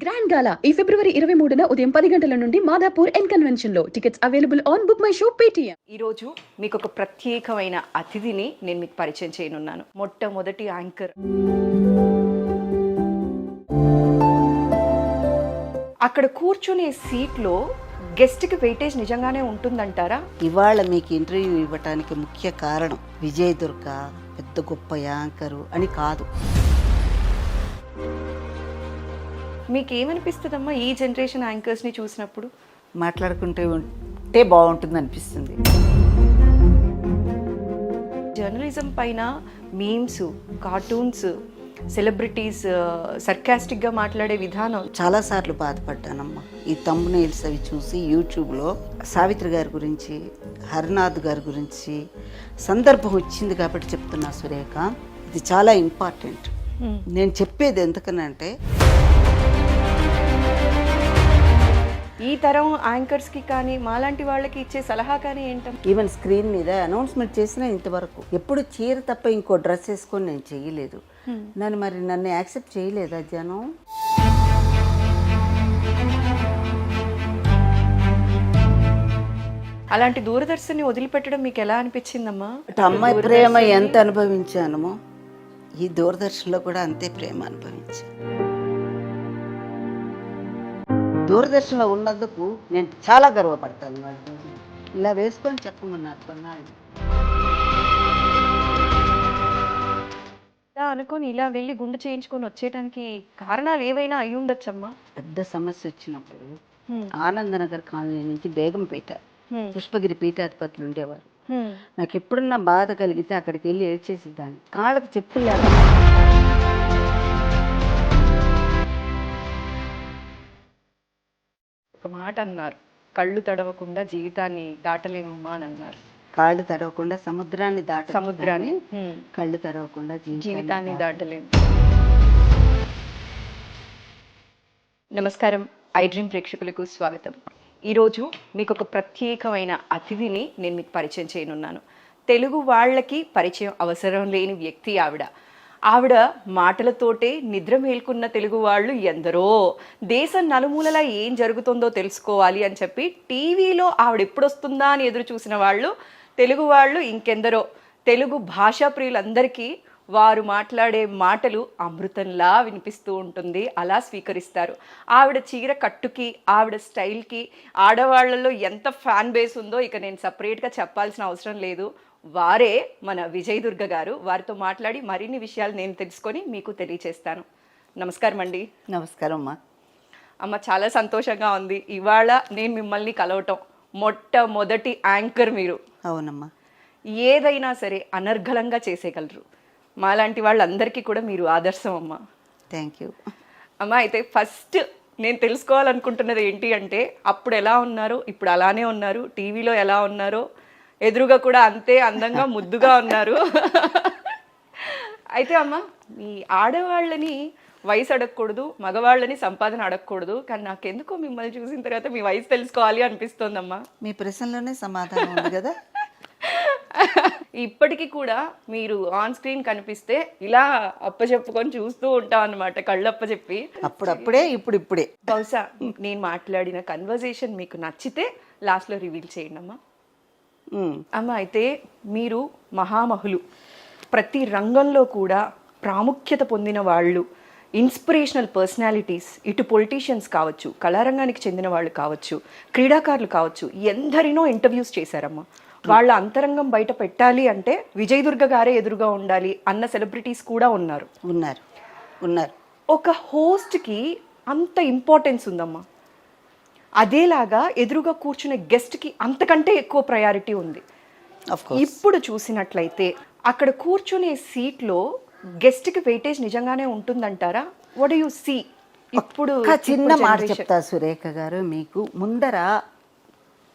Grand గాలా ఈ ఫిబ్రవరి 23న ఉదయం 10 గంటల నుండి మాదాపూర్ ఎన్ కన్వెన్షన్ లో. Tickets available on book my show Paytm. ఈరోజు మీకు ఒక ప్రత్యేకమైన అతిథిని నేను మీకు పరిచయం చేయనున్నాను. మొట్టమొదటి యాంకర్. అక్కడ కూర్చునే సీట్లో గెస్ట్కి వెయిటేజ్ నిజంగానే ఉంటుందంటారా? ఇవాళ మీకు ఇంటర్వ్యూ ఇవ్వటానికి ముఖ్య కారణం విజయ్ దుర్గ పెద్ద గొప్ప యాంకరు అని కాదు. మీకు ఏమనిపిస్తుందమ్మా ఈ జనరేషన్ యాంకర్స్ని చూసినప్పుడు? మాట్లాడుకుంటే ఉంటే బాగుంటుంది అనిపిస్తుంది. జర్నలిజం పైన మీమ్స్, కార్టూన్స్, సెలబ్రిటీస్ సర్కాస్టిక్గా మాట్లాడే విధానం చాలాసార్లు బాధపడ్డానమ్మా. ఈ థంబ్నెయిల్స్ అవి చూసి యూట్యూబ్లో సావిత్రి గారి గురించి, హరినాథ్ గారి గురించి సందర్భం వచ్చింది కాబట్టి చెప్తున్నా సురేఖ. ఇది చాలా ఇంపార్టెంట్. నేను చెప్పేది ఎందుకనంటే ఈ తరం యాంకర్స్కి కానీ మాలాంటి వాళ్ళకి ఇచ్చే సలహా కానీ ఏంటంటే, ఈవెన్ స్క్రీన్ మీద అనౌన్స్మెంట్ చేసినా ఇంతవరకు ఎప్పుడు చీర తప్ప ఇంకో డ్రెస్ వేసుకొని నేను చెయ్యలేదు. నన్ను యాక్సెప్ట్ చేయలేదా జనం? అలాంటి దూరదర్శన్ని వదిలిపెట్టడం మీకు ఎలా అనిపించిందమ్మా? అమ్మాయి ప్రేమ ఎంత అనుభవించానమో ఈ దూరదర్శన్లో కూడా అంతే ప్రేమ అనుభవించాను. దూరదర్శన్లో ఉన్నందుకు నేను చాలా గర్వపడతాను. వాళ్ళు ఇలా వేసుకొని చెప్పమన్నారు కొన్నాళ్ళు. ఇలా అనుకొని ఇలా వెళ్ళి గుండు చేయించుకొని వచ్చేయడానికి కారణాలు ఏవైనా అయి ఉండొచ్చమ్మా. పెద్ద సమస్య వచ్చినప్పుడు ఆనందనగర్ కాలనీ నుంచి బేగంపేట పుష్పగిరి పీఠాధిపతులు ఉండేవారు. నాకు ఎప్పుడన్నా బాధ కలిగితే అక్కడికి వెళ్ళి ఏడ్చేసేదాన్ని. కాళ్ళకు చెప్పులు లేక ఒక మాట అన్నారు, కళ్ళు తడవకుండా జీవితాన్ని దాటలేమమ్మా అని అన్నారు. కాళ్ళు తడవకుండా సముద్రాన్ని సముద్రాన్ని కళ్ళు తడవకుండా జీవితాన్ని దాటలేము. నమస్కారం, ఐ డ్రీమ్ ప్రేక్షకులకు స్వాగతం. ఈరోజు మీకు ఒక ప్రత్యేకమైన అతిథిని నేను మీకు పరిచయం చేయనున్నాను. తెలుగు వాళ్ళకి పరిచయం అవసరం లేని వ్యక్తి ఆవిడ మాటలతోటే నిద్ర మేల్కున్న తెలుగు వాళ్ళు ఎందరో. దేశం నలుమూలలా ఏం జరుగుతుందో తెలుసుకోవాలి అని చెప్పి టీవీలో ఆవిడ ఎప్పుడొస్తుందా అని ఎదురు చూసిన వాళ్ళు తెలుగు వాళ్ళు ఇంకెందరో. తెలుగు భాషా ప్రియులందరికీ వారు మాట్లాడే మాటలు అమృతంలా వినిపిస్తూ ఉంటుంది, అలా స్వీకరిస్తారు. ఆవిడ చీర కట్టుకి, ఆవిడ స్టైల్కి ఆడవాళ్లలో ఎంత ఫ్యాన్ బేస్ ఉందో ఇక నేను సపరేట్గా చెప్పాల్సిన అవసరం లేదు. వారే మన విజయ్ దుర్గ గారు. వారితో మాట్లాడి మరిన్ని విషయాలు నేను తెలుసుకొని మీకు తెలియచేస్తాను. నమస్కారం అండి. నమస్కారం అమ్మా. అమ్మ, చాలా సంతోషంగా ఉంది ఇవాళ నేను మిమ్మల్ని కలవటం. మొట్టమొదటి యాంకర్ మీరు. అవునమ్మా. ఏదైనా సరే అనర్గళంగా చేసేయగలరు. మాలాంటి వాళ్ళందరికీ కూడా మీరు ఆదర్శం అమ్మ. థ్యాంక్ యూ అమ్మ. అయితే ఫస్ట్ నేను తెలుసుకోవాలనుకుంటున్నది ఏంటి అంటే, అప్పుడు ఎలా ఉన్నారు, ఇప్పుడు అలానే ఉన్నారు, టీవీలో ఎలా ఉన్నారో ఎదురుగా కూడా అంతే అందంగా ముద్దుగా ఉన్నారు. అయితే అమ్మ, ఈ ఆడవాళ్ళని వయసు అడగకూడదు, మగవాళ్ళని సంపాదన అడగకూడదు, కానీ నాకెందుకో మిమ్మల్ని చూసిన తర్వాత మీ వయసు తెలుసుకోవాలి అనిపిస్తోందమ్మా. మీ ప్రశ్నలోనే సమాధానం ఉంది కదా. ఇప్పటికీ కూడా మీరు ఆన్ స్క్రీన్ కనిపిస్తే ఇలా అప్పచెప్పుకొని చూస్తూ ఉంటాం అన్నమాట, కళ్ళు అప్పచెప్పి. అప్పుడప్పుడే ఇప్పుడిప్పుడే. బహుశా నేను మాట్లాడిన కన్వర్జేషన్ మీకు నచ్చితే లాస్ట్లో రివీల్ చేయండి అమ్మా. అమ్మ, అయితే మీరు మహామహులు, ప్రతి రంగంలో కూడా ప్రాముఖ్యత పొందిన వాళ్ళు, ఇన్స్పిరేషనల్ పర్సనాలిటీస్. ఇటు పొలిటీషియన్స్ కావచ్చు, కళారంగానికి చెందిన వాళ్ళు కావచ్చు, క్రీడాకారులు కావచ్చు, ఎందరినో ఇంటర్వ్యూస్ చేశారమ్మా. వాళ్ళ అంతరంగం బయట పెట్టాలి అంటే విజయ్ దుర్గ గారే ఎదురుగా ఉండాలి అన్న సెలబ్రిటీస్ కూడా ఉన్నారు. ఒక హోస్ట్కి అంత ఇంపార్టెన్స్ ఉందమ్మా. అదేలాగా ఎదురుగా కూర్చునే గెస్ట్కి అంతకంటే ఎక్కువ ప్రయారిటీ ఉంది. ఇప్పుడు చూసినట్లయితే అక్కడ కూర్చునే సీట్లో గెస్ట్కి వెయిటేజ్ నిజంగానే ఉంటుందంటారా? What do you see? ఇప్పుడు చిన్న మాట చెప్తా సురేఖ గారు. మీకు ముందర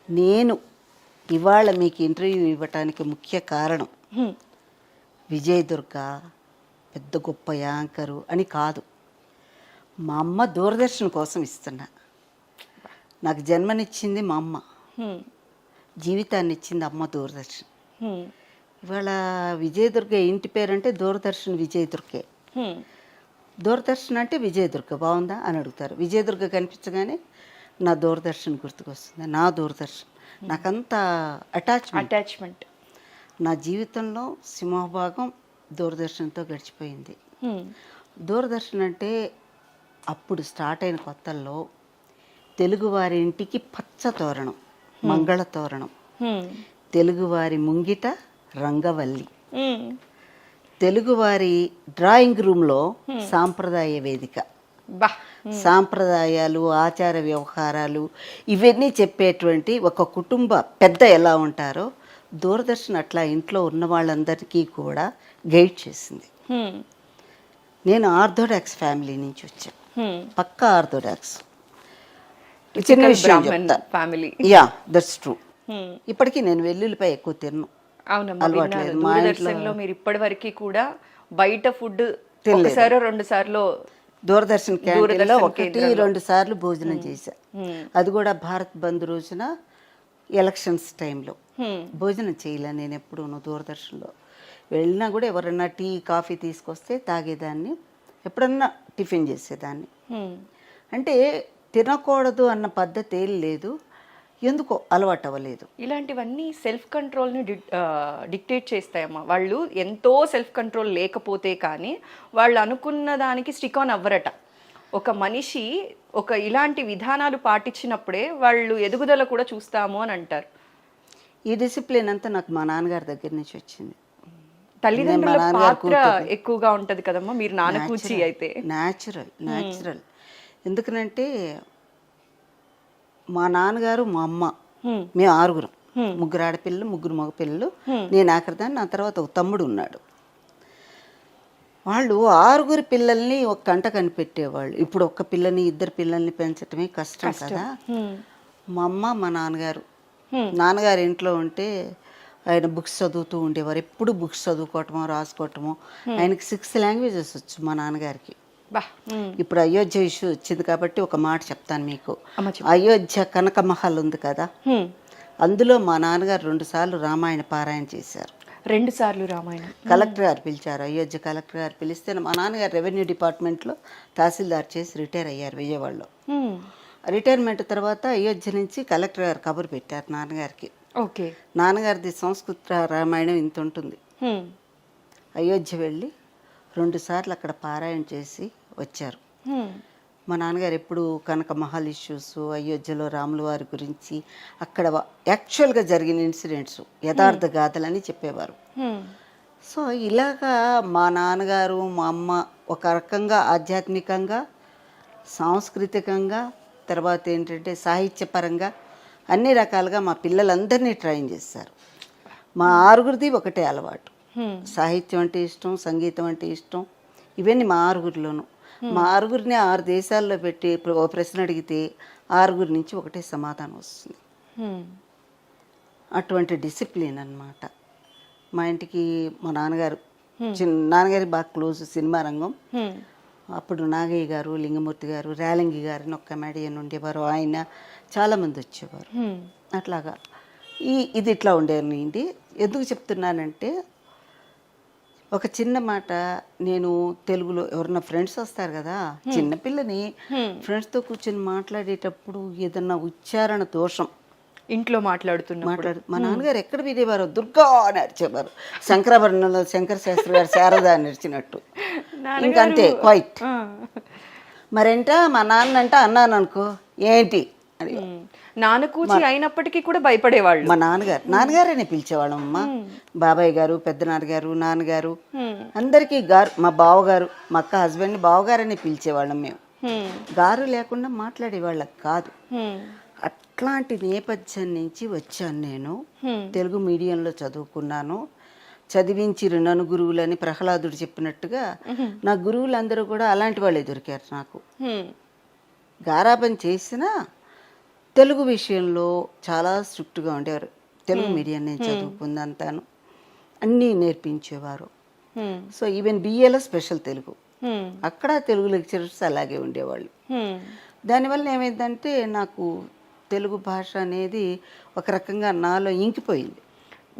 నేను ఇవాళ మీకు ఇంటర్వ్యూ ఇవ్వటానికి ముఖ్య కారణం విజయ్ దుర్గ పెద్ద గొప్ప యాంకరు అని కాదు. మా అమ్మ దూరదర్శన్ కోసం ఇస్తున్నా. నాకు జన్మనిచ్చింది మా అమ్మ, జీవితాన్ని ఇచ్చింది అమ్మ దూరదర్శన్. ఇవాళ విజయ్ దుర్గ ఇంటి పేరంటే దూరదర్శన్ విజయ్ దుర్గే. దూరదర్శన్ అంటే విజయదుర్గ బాగుందా అని అడుగుతారు. విజయదుర్గ కనిపించగానే నా దూరదర్శన్ గుర్తుకొస్తుంది. నా దూరదర్శన్ నాకంత అటాచ్మెంట్. నా జీవితంలో సింహభాగం దూరదర్శన్తో గడిచిపోయింది. దూరదర్శన్ అంటే అప్పుడు స్టార్ట్ అయిన కొత్తల్లో తెలుగువారి ఇంటికి పచ్చ తోరణం, మంగళ తోరణం, తెలుగువారి ముంగిట రంగవల్లి, తెలుగువారి డ్రాయింగ్ రూమ్లో సాంప్రదాయ వేదిక, సాంప్రదాయాలు, ఆచార వ్యవహారాలు ఇవన్నీ చెప్పేటువంటి ఒక కుటుంబ పెద్ద ఎలా ఉంటారో దూరదర్శన్ అట్లా ఇంట్లో ఉన్న వాళ్ళందరికీ కూడా గైడ్ చేసింది. నేను ఆర్థోడాక్స్ ఫ్యామిలీ నుంచి వచ్చాను, పక్కా ఆర్థోడాక్స్. చిన్న విషయం చెప్తా. Yeah, that's true. ఇప్పటికీ నేను వెల్లుల్లిపై ఎక్కువ తిన్ను. అవునమ్మా, దూరదర్శన్లో మీరు ఇప్పటి వరకు కూడా బయట ఫుడ్ ఒకసారి 2 సార్లు దూరదర్శన్ క్యాంటీన్లో 1-2 సార్లు భోజనం చేశా. అది కూడా భారత్ బంద్ రోజున ఎలక్షన్స్ టైంలో భోజనం చేయలే నేను ఎప్పుడూను. దూరదర్శన్లో వెళ్ళినా కూడా ఎవరన్నా టీ కాఫీ తీసుకొస్తే తాగేదాన్ని, ఎప్పుడన్నా టిఫిన్ చేసేదాన్ని. అంటే తినకూడదు అన్న పద్ధతి ఏం లేదు, ఎందుకో అలవాటు అవ్వలేదు. ఇలాంటివన్నీ సెల్ఫ్ కంట్రోల్ని డిక్టేట్ చేస్తాయమ్మా. వాళ్ళు ఎంతో సెల్ఫ్ కంట్రోల్ లేకపోతే కానీ వాళ్ళు అనుకున్న దానికి స్టిక్ ఆన్ అవ్వరట. ఒక మనిషి ఇలాంటి విధానాలు పాటించినప్పుడే వాళ్ళు ఎదుగుదల కూడా చూస్తాము అని అంటారు. ఈ డిసిప్లిన్ అంతా నాకు మా నాన్నగారి దగ్గర నుంచి వచ్చింది. తల్లిదండ్రుల పాత్ర ఎక్కువగా ఉంటది కదమ్మా, మీరు నాన్నకూచి అయితే. న్యాచురల్. ఎందుకనంటే మా నాన్నగారు, మా అమ్మ, మేము 6, 3 ఆడపిల్లలు, 3 మగ పిల్లలు, నేను ఆఖరిదాన్ని. నా తర్వాత ఒక తమ్ముడు ఉన్నాడు. వాళ్ళు 6 పిల్లల్ని ఒక కంట కనిపెట్టేవాళ్ళు. ఇప్పుడు ఒక్క పిల్లని 2 పిల్లల్ని పెంచటమే కష్టం కదా. మా అమ్మ, మా నాన్నగారు ఇంట్లో ఉంటే ఆయన బుక్స్ చదువుతూ ఉండేవారు. ఎప్పుడు బుక్స్ చదువుకోవటమో రాసుకోవటమో. ఆయనకి 6 లాంగ్వేజెస్ వచ్చు మా నాన్నగారికి. ఇప్పుడు అయోధ్య ఇష్యూ వచ్చింది కాబట్టి ఒక మాట చెప్తాను మీకు. అయోధ్య కనకమహల్ ఉంది కదా, అందులో మా నాన్నగారు 2 సార్లు రామాయణ పారాయణ చేశారు. 2 సార్లు రామాయణం. కలెక్టర్ గారు పిలిచారు, అయోధ్య కలెక్టర్ గారు పిలిస్తే మా నాన్నగారు రెవెన్యూ డిపార్ట్మెంట్లో తహసీల్దార్ చేసి రిటైర్ అయ్యారు విజయవాడలో. రిటైర్మెంట్ తర్వాత అయోధ్య నుంచి కలెక్టర్ గారు కబురు పెట్టారు నాన్నగారికి. ఓకే, నాన్నగారిది సంస్కృత రామాయణం ఇంత ఉంటుంది. అయోధ్య వెళ్ళి 2 సార్లు అక్కడ పారాయణ చేసి వచ్చారు. మా నాన్నగారు ఎప్పుడు కనక మహల్ ఇష్యూస్, అయోధ్యలో రాముల వారి గురించి, అక్కడ యాక్చువల్గా జరిగిన ఇన్సిడెంట్స్, యథార్థ గాథలని చెప్పేవారు. సో ఇలాగా మా నాన్నగారు, మా అమ్మ ఒక రకంగా ఆధ్యాత్మికంగా, సాంస్కృతికంగా, తర్వాత ఏంటంటే సాహిత్యపరంగా అన్ని రకాలుగా మా పిల్లలందరినీ ట్రైన్ చేశారు. మా 6 ఒకటే అలవాటు. సాహిత్యం అంటే ఇష్టం, సంగీతం అంటే ఇష్టం. ఇవన్నీ మా 6లోను. మా 6 6 దేశాల్లో పెట్టి ఓ ప్రశ్న అడిగితే 6 నుంచి ఒకటే సమాధానం వస్తుంది. అటువంటి డిసిప్లిన్ అన్నమాట. మా ఇంటికి మా నాన్నగారు నాన్నగారికి బాగా క్లోజ్ సినిమా రంగం. అప్పుడు నాగయ్య గారు, లింగమూర్తి గారు, రేలంగి గారు అని ఒక కమెడియన్ ఉండేవారు. ఆయన చాలామంది వచ్చేవారు. అట్లాగా ఇది ఇట్లా ఉండేది. ఎందుకు చెప్తున్నానంటే ఒక చిన్న మాట, నేను తెలుగులో ఎవరన్నా ఫ్రెండ్స్ వస్తారు కదా, చిన్నపిల్లని ఫ్రెండ్స్తో కూర్చొని మాట్లాడేటప్పుడు ఏదన్నా ఉచ్చారణ దోషం ఇంట్లో మాట్లాడు మా నాన్నగారు ఎక్కడ వినేవారు, దుర్గా అని అరిచేవారు. శంకరాభరణంలో శంకర శాస్త్రి గారు శారద అని అరిచినట్టు. ఇంకంతే క్వైట్. మరేంట మా నాన్న అంటే అన్నాను అనుకో, ఏంటి అని నాన్నకూచి అయినప్పటికీ కూడా భయపడేవాళ్ళు. మా నాన్నగారనే పిలిచేవాళ్ళం. అమ్మ, బాబాయ్ గారు, పెద్ద నాన్నగారు, నాన్నగారు, అందరికీ గారు. మా బావగారు, మా అక్క హస్బెండ్ని బావగారనే పిలిచేవాళ్ళం మేము. గారు లేకుండా మాట్లాడేవాళ్ళకి కాదు. అట్లాంటి నేపథ్యం నుంచి వచ్చాను నేను. తెలుగు మీడియంలో చదువుకున్నాను. చదివించిరు నన్ను గురువులని ప్రహ్లాదుడు చెప్పినట్టుగా నా గురువులందరూ కూడా అలాంటి వాళ్ళే దొరికారు నాకు. గారాబం చేసినా తెలుగు విషయంలో చాలా స్ట్రిక్ట్గా ఉండేవారు. తెలుగు మీడియం నేను చదువుకుందంతాను, అన్నీ నేర్పించేవారు. సో ఈవెన్ బిఏలో స్పెషల్ తెలుగు, అక్కడ తెలుగు లెక్చరర్స్ అలాగే ఉండేవాళ్ళు. దానివల్ల ఏమైందంటే నాకు తెలుగు భాష అనేది ఒక రకంగా నాలో ఇంకిపోయింది.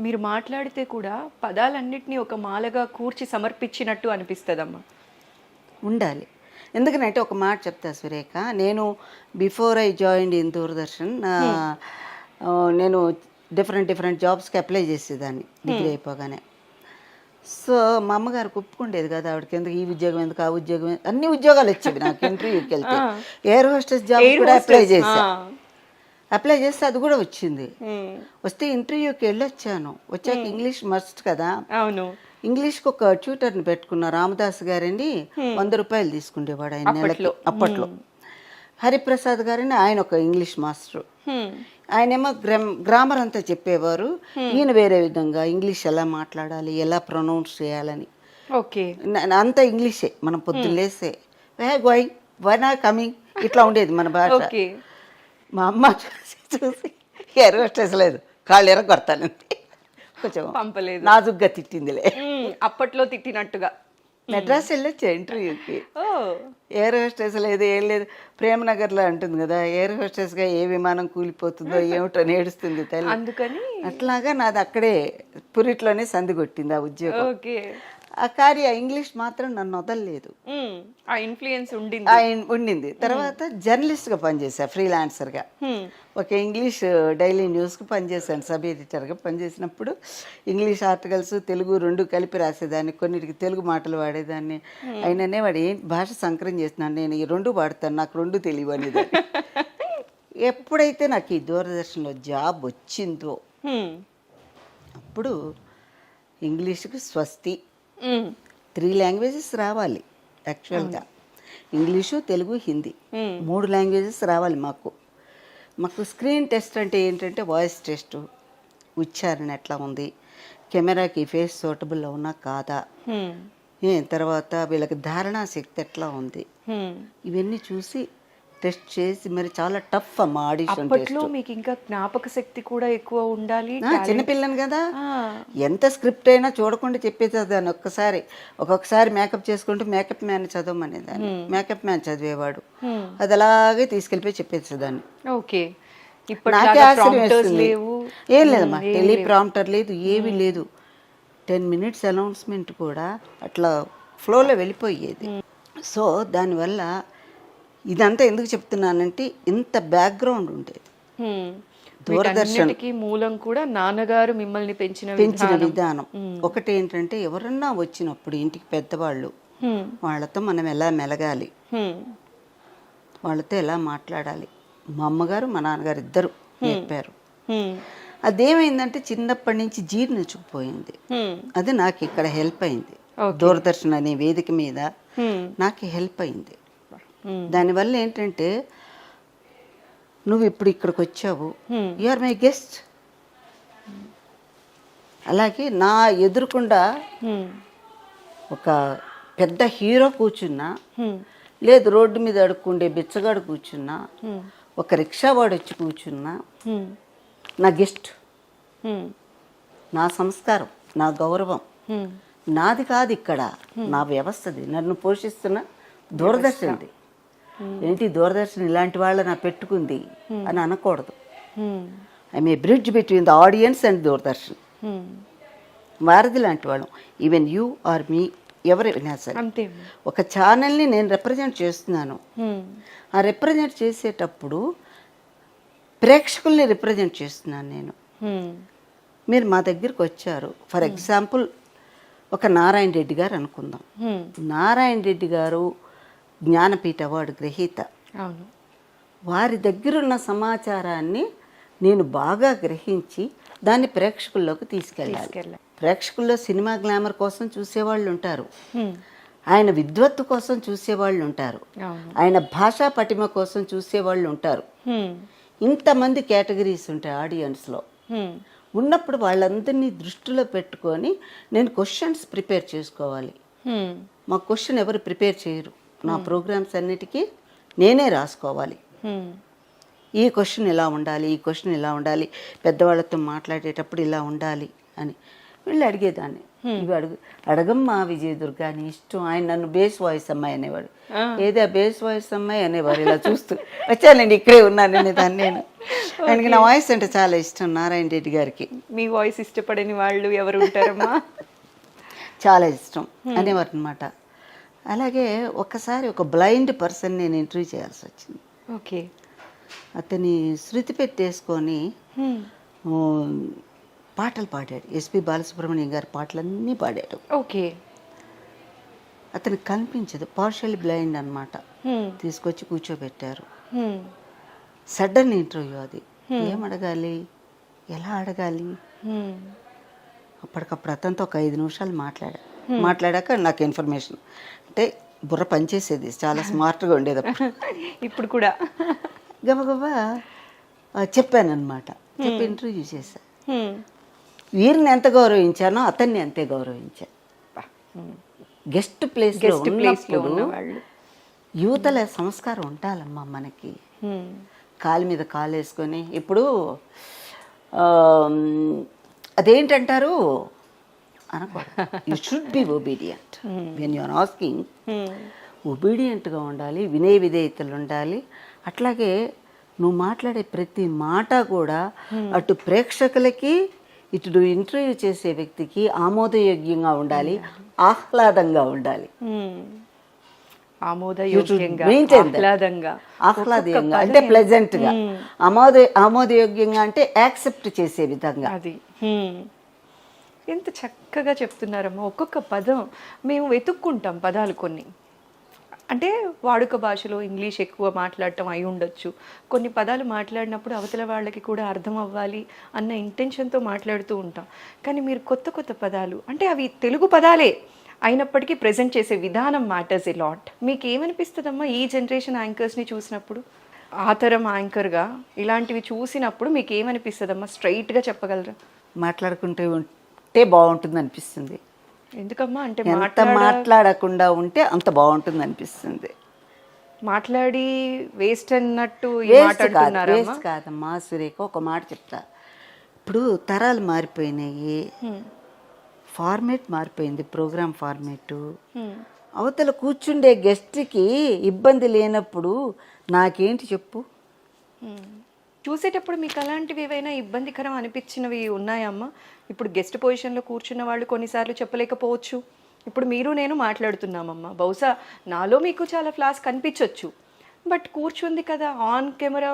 మీరు మాట్లాడితే కూడా పదాలన్నిటినీ ఒక మాలగా కూర్చి సమర్పించినట్టు అనిపిస్తుందమ్మా. ఉండాలి. ఎందుకంటే ఒక మాట చెప్తా సురేఖ, నేను before I join in Doordarshan నేను డిఫరెంట్ జాబ్స్కి అప్లై చేసేదాన్ని డిగ్రీ అయిపోగానే. సో మా అమ్మగారికి ఒప్పుకుండేది కదా, ఆవిడకి ఎందుకు ఈ ఉద్యోగం ఎందుకు, ఆ ఉద్యోగం, అన్ని ఉద్యోగాలు వచ్చేవి నాకు. ఇంటర్వ్యూకి వెళ్తే ఎయిర్ హోస్టెస్ జాబ్ కూడా అప్లై చేస్తే అది కూడా వచ్చింది. వస్తే ఇంటర్వ్యూకి వెళ్ళొచ్చాను. వచ్చాక ఇంగ్లీష్ మస్ట్ కదా, అవును, ఇంగ్లీష్కి ఒక ట్యూటర్ని పెట్టుకున్న రామదాస్ గారండి, 100 రూపాయలు తీసుకుండేవాడు ఆయన నెలకి. అప్పట్లో హరిప్రసాద్ గారని ఆయన ఒక ఇంగ్లీష్ మాస్టర్. ఆయనేమో గ్రామర్ అంతా చెప్పేవారు, ఈయన వేరే విధంగా ఇంగ్లీష్ ఎలా మాట్లాడాలి, ఎలా ప్రొనౌన్స్ చేయాలని. ఓకే, అంతా ఇంగ్లీషే. మనం పొద్దున్న లేస్తే గోయింగ్, వన్ ఆర్ కమింగ్, ఇట్లా ఉండేది మన భాష. మా అమ్మ చూసి ఎయిర్ హోస్టెస్ లేదు, కాళ్ళు ఎరగొడతానండి, కొంచెం పంపలేదు, నాజుగ్గా తిట్టిందిలే. అప్పట్లో తిట్టినట్టుగా. మెడ్రాస్ వెళ్ళొచ్చా ఇంటర్వ్యూకి, ఎయిర్ హోస్టెస్ లేదు, ఏం లేదు. ప్రేమనగర్లో అంటుంది కదా, ఎయిర్ హోస్టెస్గా ఏ విమానం కూలిపోతుందో ఏమిటో నేడుస్తుంది తల్లి. అందుకని అట్లాగా నాది అక్కడే పురిట్లోనే సంది కొట్టింది ఆ ఉద్యోగం. ఓకే, కానీ ఆ ఇంగ్లీష్ మాత్రం నన్ను వదలలేదు. ఆ ఇన్ఫ్లుయెన్స్ ఉండింది. తర్వాత జర్నలిస్ట్గా పనిచేసా, ఫ్రీలాన్సర్గా. ఒక ఇంగ్లీష్ డైలీ న్యూస్కి పనిచేశాను, సబ్ ఎడిటర్గా పనిచేసినప్పుడు. ఇంగ్లీష్ ఆర్టికల్స్ తెలుగు రెండు కలిపి రాసేదాన్ని, కొన్నిటికి తెలుగు మాటలు వాడేదాన్ని. అయిననే వాడు ఏంటి భాష సంకరం చేస్తున్నాను, నేను ఈ రెండు వాడతాను, నాకు రెండు తెలియవు అనేది. ఎప్పుడైతే నాకు ఈ దూరదర్శన్లో జాబ్ వచ్చిందో అప్పుడు ఇంగ్లీష్కి స్వస్తి 3 లాంగ్వేజెస్ రావాలి యాక్చువల్గా. ఇంగ్లీషు, తెలుగు, హిందీ 3 లాంగ్వేజెస్ రావాలి మాకు. స్క్రీన్ టెస్ట్ అంటే ఏంటంటే వాయిస్ టెస్ట్, ఉచ్చారణ ఎట్లా ఉంది, కెమెరాకి ఫేస్ సూటబుల్లో ఉన్నా కాదా, తర్వాత వీళ్ళకి ధారణా శక్తి ఎట్లా ఉంది, ఇవన్నీ చూసి టెస్ట్ చేసి మరి చాలా టఫ్ అమ్మా ఆడిషన్ టెస్ట్. మీకు ఇంకా జ్ఞాపక శక్తి కూడా ఎక్కువ ఉండాలి. చిన్నపిల్లని కదా, ఎంత స్క్రిప్ట్ అయినా చూడకుండా చెప్పేదాన్ని. ఒక్కొక్కసారి మేకప్ చేసుకుంటూ మేకప్ మ్యాన్ చదవమనేదాన్ని. మేకప్ మ్యాన్ చదివేవాడు, అది అలాగే తీసుకెళ్ళిపోయి చెప్పేసేదాన్ని. ఓకే, నాకే ఆశ్చర్యం వేస్తుంది. ఏం లేదమ్మా, టెలిప్రాంప్టర్ లేదు, ఏమీ లేదు. 10 minutes అనౌన్స్మెంట్ కూడా అట్లా ఫ్లోలో వెళ్ళిపోయేది. సో దానివల్ల ఇదంతా ఎందుకు చెప్తున్నానంటే ఇంత బ్యాక్గ్రౌండ్ ఉండేది. దూరదర్శన్ మూలం కూడా నాన్నగారు మిమ్మల్ని పెంచిన విధానం. ఒకటి ఏంటంటే ఎవరన్నా వచ్చినప్పుడు ఇంటికి పెద్దవాళ్ళు, వాళ్ళతో మనం ఎలా మెలగాలి, వాళ్ళతో ఎలా మాట్లాడాలి, మా అమ్మగారు మా నాన్నగారు ఇద్దరు చెప్పారు. అదేమైందంటే చిన్నప్పటి నుంచి జీర్ణించుకుపోయింది. అది నాకు ఇక్కడ హెల్ప్ అయింది. దూరదర్శన్ అనే వేదిక మీద నాకు హెల్ప్ అయింది. దానివల్ల ఏంటంటే నువ్వు ఇప్పుడు ఇక్కడికి వచ్చావు, యు ఆర్ మై గెస్ట్. అలాగే నా ఎదురుకుండా ఒక పెద్ద హీరో కూర్చున్నా, లేదు రోడ్డు మీద అడుక్కుండే బిచ్చగాడు కూర్చున్నా, ఒక రిక్షా వాడు వచ్చి కూర్చున్నా, నా గెస్ట్, నా సంస్కారం, నా గౌరవం నాది కాదు, ఇక్కడ నా వ్యవస్థది, నన్ను పోషిస్తున్న దూరదర్శన్ది. ఏంటి దూరదర్శన్ ఇలాంటి వాళ్ళ నా పెట్టుకుంది అని అనకూడదు. I'm a bridge between the audience and Doordarshan. వారధి లాంటి వాళ్ళం. ఈవెన్ యూ ఆర్ మీ, ఎవరైనా సరే ఒక ఛానల్ని నేను రిప్రజెంట్ చేస్తున్నాను. ఆ రిప్రజెంట్ చేసేటప్పుడు ప్రేక్షకుల్ని రిప్రజెంట్ చేస్తున్నాను నేను. మీరు మా దగ్గరికి వచ్చారు, ఫర్ ఎగ్జాంపుల్ ఒక నారాయణ రెడ్డి గారు అనుకుందాం. నారాయణ రెడ్డి గారు జ్ఞానపీఠ అవార్డు గ్రహీత. వారి దగ్గరున్న సమాచారాన్ని నేను బాగా గ్రహించి దాన్ని ప్రేక్షకుల్లోకి తీసుకెళ్ళాలి. ప్రేక్షకుల్లో సినిమా గ్లామర్ కోసం చూసేవాళ్ళు ఉంటారు, ఆయన విద్వత్తు కోసం చూసేవాళ్ళు ఉంటారు, ఆయన భాషా పటిమ కోసం చూసేవాళ్ళు ఉంటారు. ఇంతమంది కేటగిరీస్ ఉంటాయి ఆడియన్స్లో. ఉన్నప్పుడు వాళ్ళందరినీ దృష్టిలో పెట్టుకొని నేను క్వశ్చన్స్ ప్రిపేర్ చేసుకోవాలి. మా క్వశ్చన్ ఎవరు ప్రిపేర్ చేయరు. నా ప్రోగ్రామ్స్ అన్నిటికీ నేనే రాసుకోవాలి. ఈ క్వశ్చన్ ఇలా ఉండాలి, ఈ క్వశ్చన్ ఇలా ఉండాలి, పెద్దవాళ్ళతో మాట్లాడేటప్పుడు ఇలా ఉండాలి అని వీళ్ళు అడిగేదాన్ని. ఇవి అడగమ్మా విజయదుర్గ అని ఇష్టం. ఆయన నన్ను బేస్ వాయిస్ అమ్మాయి అనేవాడు. ఏదో బేస్ వాయిస్ అమ్మాయి అనేవారు. ఇలా చూస్తూ వచ్చానండి, ఇక్కడే ఉన్నాను అనేదాన్ని నేను. ఆయనకి నా వాయిస్ అంటే చాలా ఇష్టం, నారాయణ రెడ్డి గారికి. మీ వాయిస్ ఇష్టపడని వాళ్ళు ఎవరు ఉంటారమ్మా? చాలా ఇష్టం అనేవారు అనమాట. అలాగే ఒక్కసారి ఒక బ్లైండ్ పర్సన్ నేను ఇంటర్వ్యూ చేయాల్సి వచ్చింది. ఓకే. అతని శృతి పెట్టేసుకొని పాటలు పాడాడు. ఎస్పి బాలసుబ్రహ్మణ్యం గారి పాటలన్నీ పాడాడు. ఓకే. అతనికి కనిపించదు, పార్షియల్ బ్లైండ్ అనమాట. తీసుకొచ్చి కూర్చోబెట్టారు. సడన్ ఇంటర్వ్యూ అది. ఏం అడగాలి, ఎలా అడగాలి? అప్పటికప్పుడు అతనితో ఒక 5 నిమిషాలు మాట్లాడాక నాకు ఇన్ఫర్మేషన్ అంటే బుర్ర పనిచేసేది, చాలా స్మార్ట్గా ఉండేది అప్పుడు. ఇప్పుడు కూడా గబగబా చెప్పానమాట. చెప్పి ఇంటర్వ్యూ చేశా. వీరిని ఎంత గౌరవించానో అతన్ని అంతే గౌరవించాను. గెస్ట్ ప్లేస్లో ఉన్నప్పుడు యువతల సంస్కారం ఉండాలమ్మా మనకి. కాలు మీద కాలు వేసుకొని ఇప్పుడు అదేంటంటారు అనకూడదు. You should be obedient when you're asking. ఒబీడియంట్గా ఉండాలి, వినయ విధేయతలు ఉండాలి. అట్లాగే నువ్వు మాట్లాడే ప్రతి మాట కూడా అటు ప్రేక్షకులకి ఇటు ఇంటర్వ్యూ చేసే వ్యక్తికి ఆమోదయోగ్యంగా ఉండాలి, ఆహ్లాదంగా ఉండాలి. ఆహ్లాదంగా అంటే ప్లెజెంట్గా, ఆమోదయోగ్యంగా అంటే యాక్సెప్ట్ చేసే విధంగా. అది ఎంత చక్కగా చెప్తున్నారమ్మా. ఒక్కొక్క పదం మేము వెతుక్కుంటాం పదాలు కొన్ని. అంటే వాడుక భాషలో ఇంగ్లీష్ ఎక్కువ మాట్లాడటం అయి ఉండొచ్చు. కొన్ని పదాలు మాట్లాడినప్పుడు అవతల వాళ్ళకి కూడా అర్థం అవ్వాలి అన్న ఇంటెన్షన్తో మాట్లాడుతూ ఉంటాం. కానీ మీరు కొత్త కొత్త పదాలు, అంటే అవి తెలుగు పదాలే అయినప్పటికీ ప్రజెంట్ చేసే విధానం మ్యాటర్స్ ఎ లాట్. మీకు ఏమనిపిస్తుందమ్మా ఈ జనరేషన్ యాంకర్స్ని చూసినప్పుడు? ఆ తరం యాంకర్గా ఇలాంటివి చూసినప్పుడు మీకు ఏమనిపిస్తుందమ్మా? స్ట్రైట్గా చెప్పగలరా? మాట్లాడుకుంటే ఉంటే బాగుంటుంది అనిపిస్తుంది. ఎందుకమ్మా? అంటే ఎంత మాట్లాడకుండా ఉంటే అంత బాగుంటుంది అనిపిస్తుంది. మాట్లాడి వేస్ట్ అన్నట్టు వేస్ట్ కాదమ్మా సురేఖ. ఒక మాట చెప్తా. ఇప్పుడు తరాలు మారిపోయినాయి, ఫార్మేట్ మారిపోయింది, ప్రోగ్రామ్ ఫార్మేటు. అవతల కూర్చుండే గెస్ట్కి ఇబ్బంది లేనప్పుడు నాకేంటి చెప్పు? చూసేటప్పుడు మీకు అలాంటివి ఏవైనా ఇబ్బందికరం అనిపించినవి ఉన్నాయమ్మా? ఇప్పుడు గెస్ట్ పొజిషన్లో కూర్చున్న వాళ్ళు కొన్నిసార్లు చెప్పలేకపోవచ్చు. ఇప్పుడు మీరు నేను మాట్లాడుతున్నామమ్మా, బహుశా నాలో మీకు చాలా ఫ్లాస్ కనిపించవచ్చు, బట్ కూర్చుంది కదా ఆన్ కెమెరా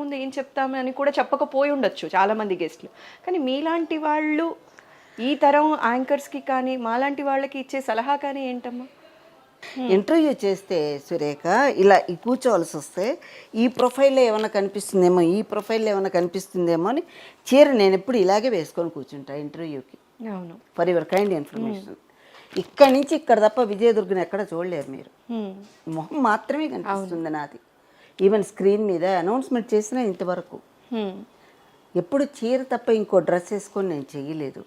ముందు ఏం చెప్తామని కూడా చెప్పకపోయి ఉండొచ్చు చాలామంది గెస్ట్లు. కానీ మీలాంటి వాళ్ళు ఈ తరం యాంకర్స్కి కానీ మాలాంటి వాళ్ళకి ఇచ్చే సలహా కానీ ఏంటమ్మా? ఇంటర్వ్యూ చేస్తే సురేఖ ఇలా కూర్చోవలసి వస్తే ఈ ప్రొఫైల్లో ఏమైనా కనిపిస్తుందేమో, ఈ ప్రొఫైల్లో ఏమైనా కనిపిస్తుందేమో అని చీర నేను ఎప్పుడు ఇలాగే వేసుకొని కూర్చుంటా ఇంటర్వ్యూకి. అవును. For your kind information. ఇక్కడి నుంచి ఇక్కడ తప్ప విజయదుర్గని ఎక్కడ చూడలేరు మీరు. మొహం మాత్రమే కనిపిస్తుంది నాది. ఈవెన్ స్క్రీన్ మీద అనౌన్స్మెంట్ చేసినా ఇంతవరకు ఎప్పుడు చీర తప్ప ఇంకో డ్రెస్ వేసుకొని నేను చెయ్యలేదు.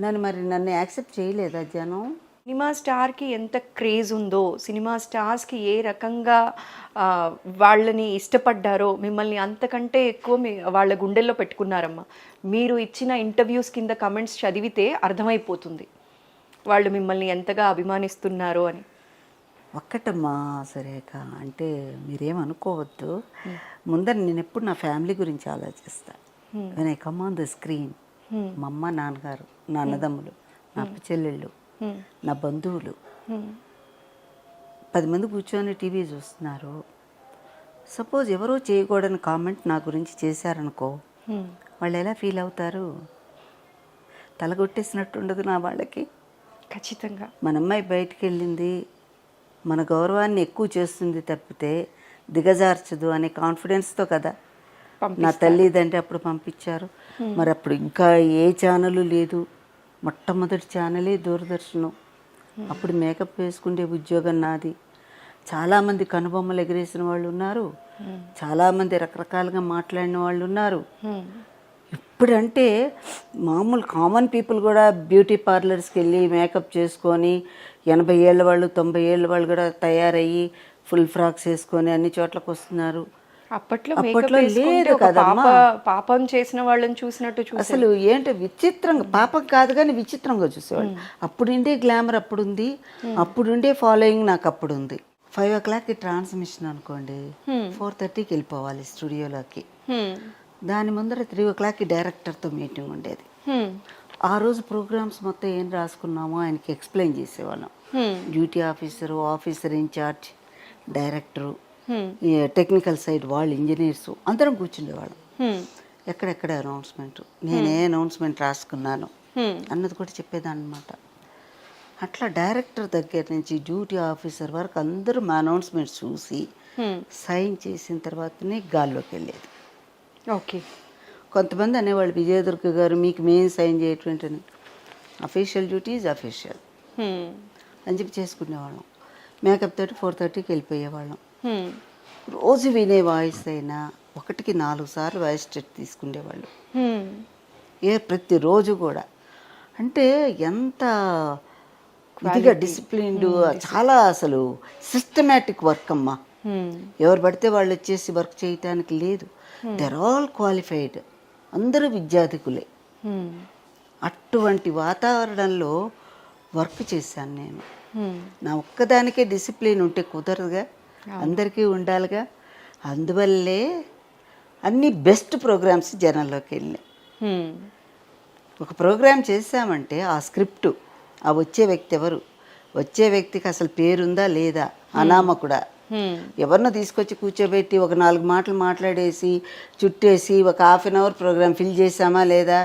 నన్ను యాక్సెప్ట్ చేయలేదా జనం? సినిమా స్టార్కి ఎంత క్రేజ్ ఉందో, సినిమా స్టార్స్కి ఏ రకంగా వాళ్ళని ఇష్టపడ్డారో, మిమ్మల్ని అంతకంటే ఎక్కువ వాళ్ళ గుండెల్లో పెట్టుకున్నారమ్మా. మీరు ఇచ్చిన ఇంటర్వ్యూస్ కింద కమెంట్స్ చదివితే అర్థమైపోతుంది వాళ్ళు మిమ్మల్ని ఎంతగా అభిమానిస్తున్నారో అని. ఒక్కటమ్మా సురేఖ, అంటే మీరేమనుకోవద్దు. ముందర నేను ఎప్పుడు నా ఫ్యామిలీ గురించి ఆలోచిస్తాను. When I come on the screen, మా అమ్మ, నాన్నగారు, నా అన్నదమ్ములు, నా చెల్లెళ్ళు, నా బంధువులు 10 మంది కూర్చొని టీవీ చూస్తున్నారు. సపోజ్ ఎవరో చేయకూడని కామెంట్ నా గురించి చేశారనుకో, వాళ్ళు ఎలా ఫీల్ అవుతారు? తలగొట్టేసినట్టు ఉండదు నా వాళ్ళకి. ఖచ్చితంగా మన అమ్మాయి బయటికి వెళ్ళింది, మన గౌరవాన్ని ఎక్కువ చేస్తుంది తప్పితే దిగజార్చదు అనే కాన్ఫిడెన్స్తో కదా నా తల్లిదండ్రి అప్పుడు పంపించారు. మరి అప్పుడు ఇంకా ఏ ఛానల్ లేదు, మొట్టమొదటి ఛానలే దూరదర్శనం. అప్పుడు మేకప్ వేసుకుండే ఉద్యోగం నాది. చాలామంది కనుబొమ్మలు ఎగరేసిన వాళ్ళు ఉన్నారు, చాలామంది రకరకాలుగా మాట్లాడిన వాళ్ళు ఉన్నారు. ఇప్పుడంటే మామూలు కామన్ పీపుల్ కూడా బ్యూటీ పార్లర్స్కి వెళ్ళి మేకప్ చేసుకొని 80 ఏళ్ళ వాళ్ళు 90 ఏళ్ళ వాళ్ళు కూడా తయారయ్యి ఫుల్ ఫ్రాక్స్ వేసుకొని అన్ని చోట్లకు వస్తున్నారు. అప్పట్లో లేదు కదమ్మా. పాపం చేసిన వాళ్ళని చూసినట్టు అసలు ఏంటో విచిత్రంగా, పాపం కాదు కానీ విచిత్రంగా చూసేవాళ్ళు. అప్పుడుండే గ్లామర్ అప్పుడుంది, అప్పుడుండే ఫాలోయింగ్ నాకు అప్పుడుంది. 5 o'clock ట్రాన్స్మిషన్ అనుకోండి, 4:30కి వెళ్ళిపోవాలి స్టూడియోలోకి. దాని ముందర 3 o'clock డైరెక్టర్తో మీటింగ్ ఉండేది. ఆ రోజు ప్రోగ్రామ్స్ మొత్తం ఏం రాసుకున్నామో ఆయనకి ఎక్స్ప్లెయిన్ చేసేవాళ్ళం. Duty officer, officer incharge, director, technical side వాళ్ళు, ఇంజనీర్స్ అందరం కూర్చుండేవాళ్ళం. ఎక్కడెక్కడ అనౌన్స్మెంట్, నేనే అనౌన్స్మెంట్ రాసుకున్నాను అన్నది కూడా చెప్పేదాన్ని అనమాట. అట్లా డైరెక్టర్ దగ్గర నుంచి డ్యూటీ ఆఫీసర్ వరకు అందరూ మా అనౌన్స్మెంట్ చూసి సైన్ చేసిన తర్వాతనే గాల్లోకి వెళ్ళేది. ఓకే. కొంతమంది అనేవాళ్ళు, విజయదుర్గ గారు మీకు మేము సైన్ చేయటం, అఫీషియల్ డ్యూటీస్ అఫీషియల్ అని చెప్పి చేసుకునేవాళ్ళం. మేకప్ తోటి 4:30కి వెళ్ళిపోయేవాళ్ళం. రోజు వినే వాయిస్ అయినా 1కి 4 సార్లు వాయిస్ టెస్ట్ తీసుకునేవాళ్ళు. ప్రతిరోజు కూడా. అంటే ఎంత ఇదిగా డిసిప్లిన్డ్, చాలా అసలు సిస్టమేటిక్ వర్క్ అమ్మా. ఎవరు పడితే వాళ్ళు వచ్చేసి వర్క్ చేయటానికి లేదు. దెర్ ఆల్ క్వాలిఫైడ్, అందరూ విద్యార్థికులే. అటువంటి వాతావరణంలో వర్క్ చేశాను నేను. నా ఒక్కదానికే డిసిప్లిన్ ఉంటే కుదరదుగా, అందరికీ ఉండాలిగా. అందువల్లే అన్ని బెస్ట్ ప్రోగ్రామ్స్ జనంలోకి వెళ్ళాయి. ఒక ప్రోగ్రామ్ చేశామంటే ఆ స్క్రిప్టు, ఆ వచ్చే వ్యక్తి ఎవరు, వచ్చే వ్యక్తికి అసలు పేరుందా లేదా, అనామకుడా, ఎవరినో తీసుకొచ్చి కూర్చోబెట్టి ఒక 4 మాటలు మాట్లాడేసి చుట్టేసి ఒక ½ అన్ అవర్ ప్రోగ్రామ్ ఫిల్ చేసామా లేదా,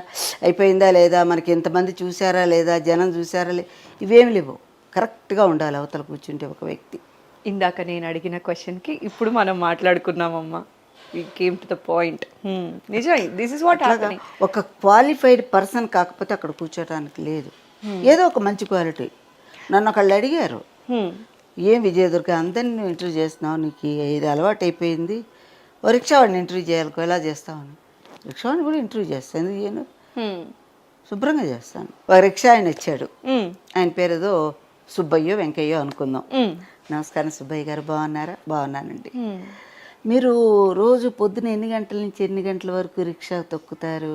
అయిపోయిందా లేదా, మనకి ఎంతమంది చూసారా లేదా, జనం చూసారా ఇవేమి లేవు. కరెక్ట్గా ఉండాలి అవతల కూర్చుంటే ఒక వ్యక్తి. ఇందాక నేను అడిగిన క్వశ్చన్కి ఇప్పుడు మనం మాట్లాడుకున్నామమ్మా. We came to the point. నిజమే, దిస్ ఇస్ వాట్ హ్యాపెనింగ్. ఒక క్వాలిఫైడ్ పర్సన్ కాకపోతే అక్కడ కూర్చోడానికి లేదు. ఏదో ఒక మంచి క్వాలిటీ. నన్ను ఒకళ్ళు అడిగారు, ఏం విజయదుర్గ అందరినీ నువ్వు ఇంటర్వ్యూ చేస్తున్నావు, నీకు ఇది అలవాటు అయిపోయింది, ఓ రిక్షావాడిని ఇంటర్వ్యూ చేయాలి, ఎలా చేస్తావని. రిక్షావాడిని కూడా ఇంటర్వ్యూ చేస్తాను, ఎందుకు చేయను, శుభ్రంగా చేస్తాను. ఒక రిక్షా ఆయన వచ్చాడు, ఆయన పేరు ఏదో సుబ్బయ్యో వెంకయ్యో అనుకుందాం. నమస్కారం సుబ్బయ్య గారు, బాగున్నారా? బాగున్నానండి. మీరు రోజు పొద్దున ఎన్ని గంటల నుంచి ఎన్ని గంటల వరకు రిక్షా తొక్కుతారు?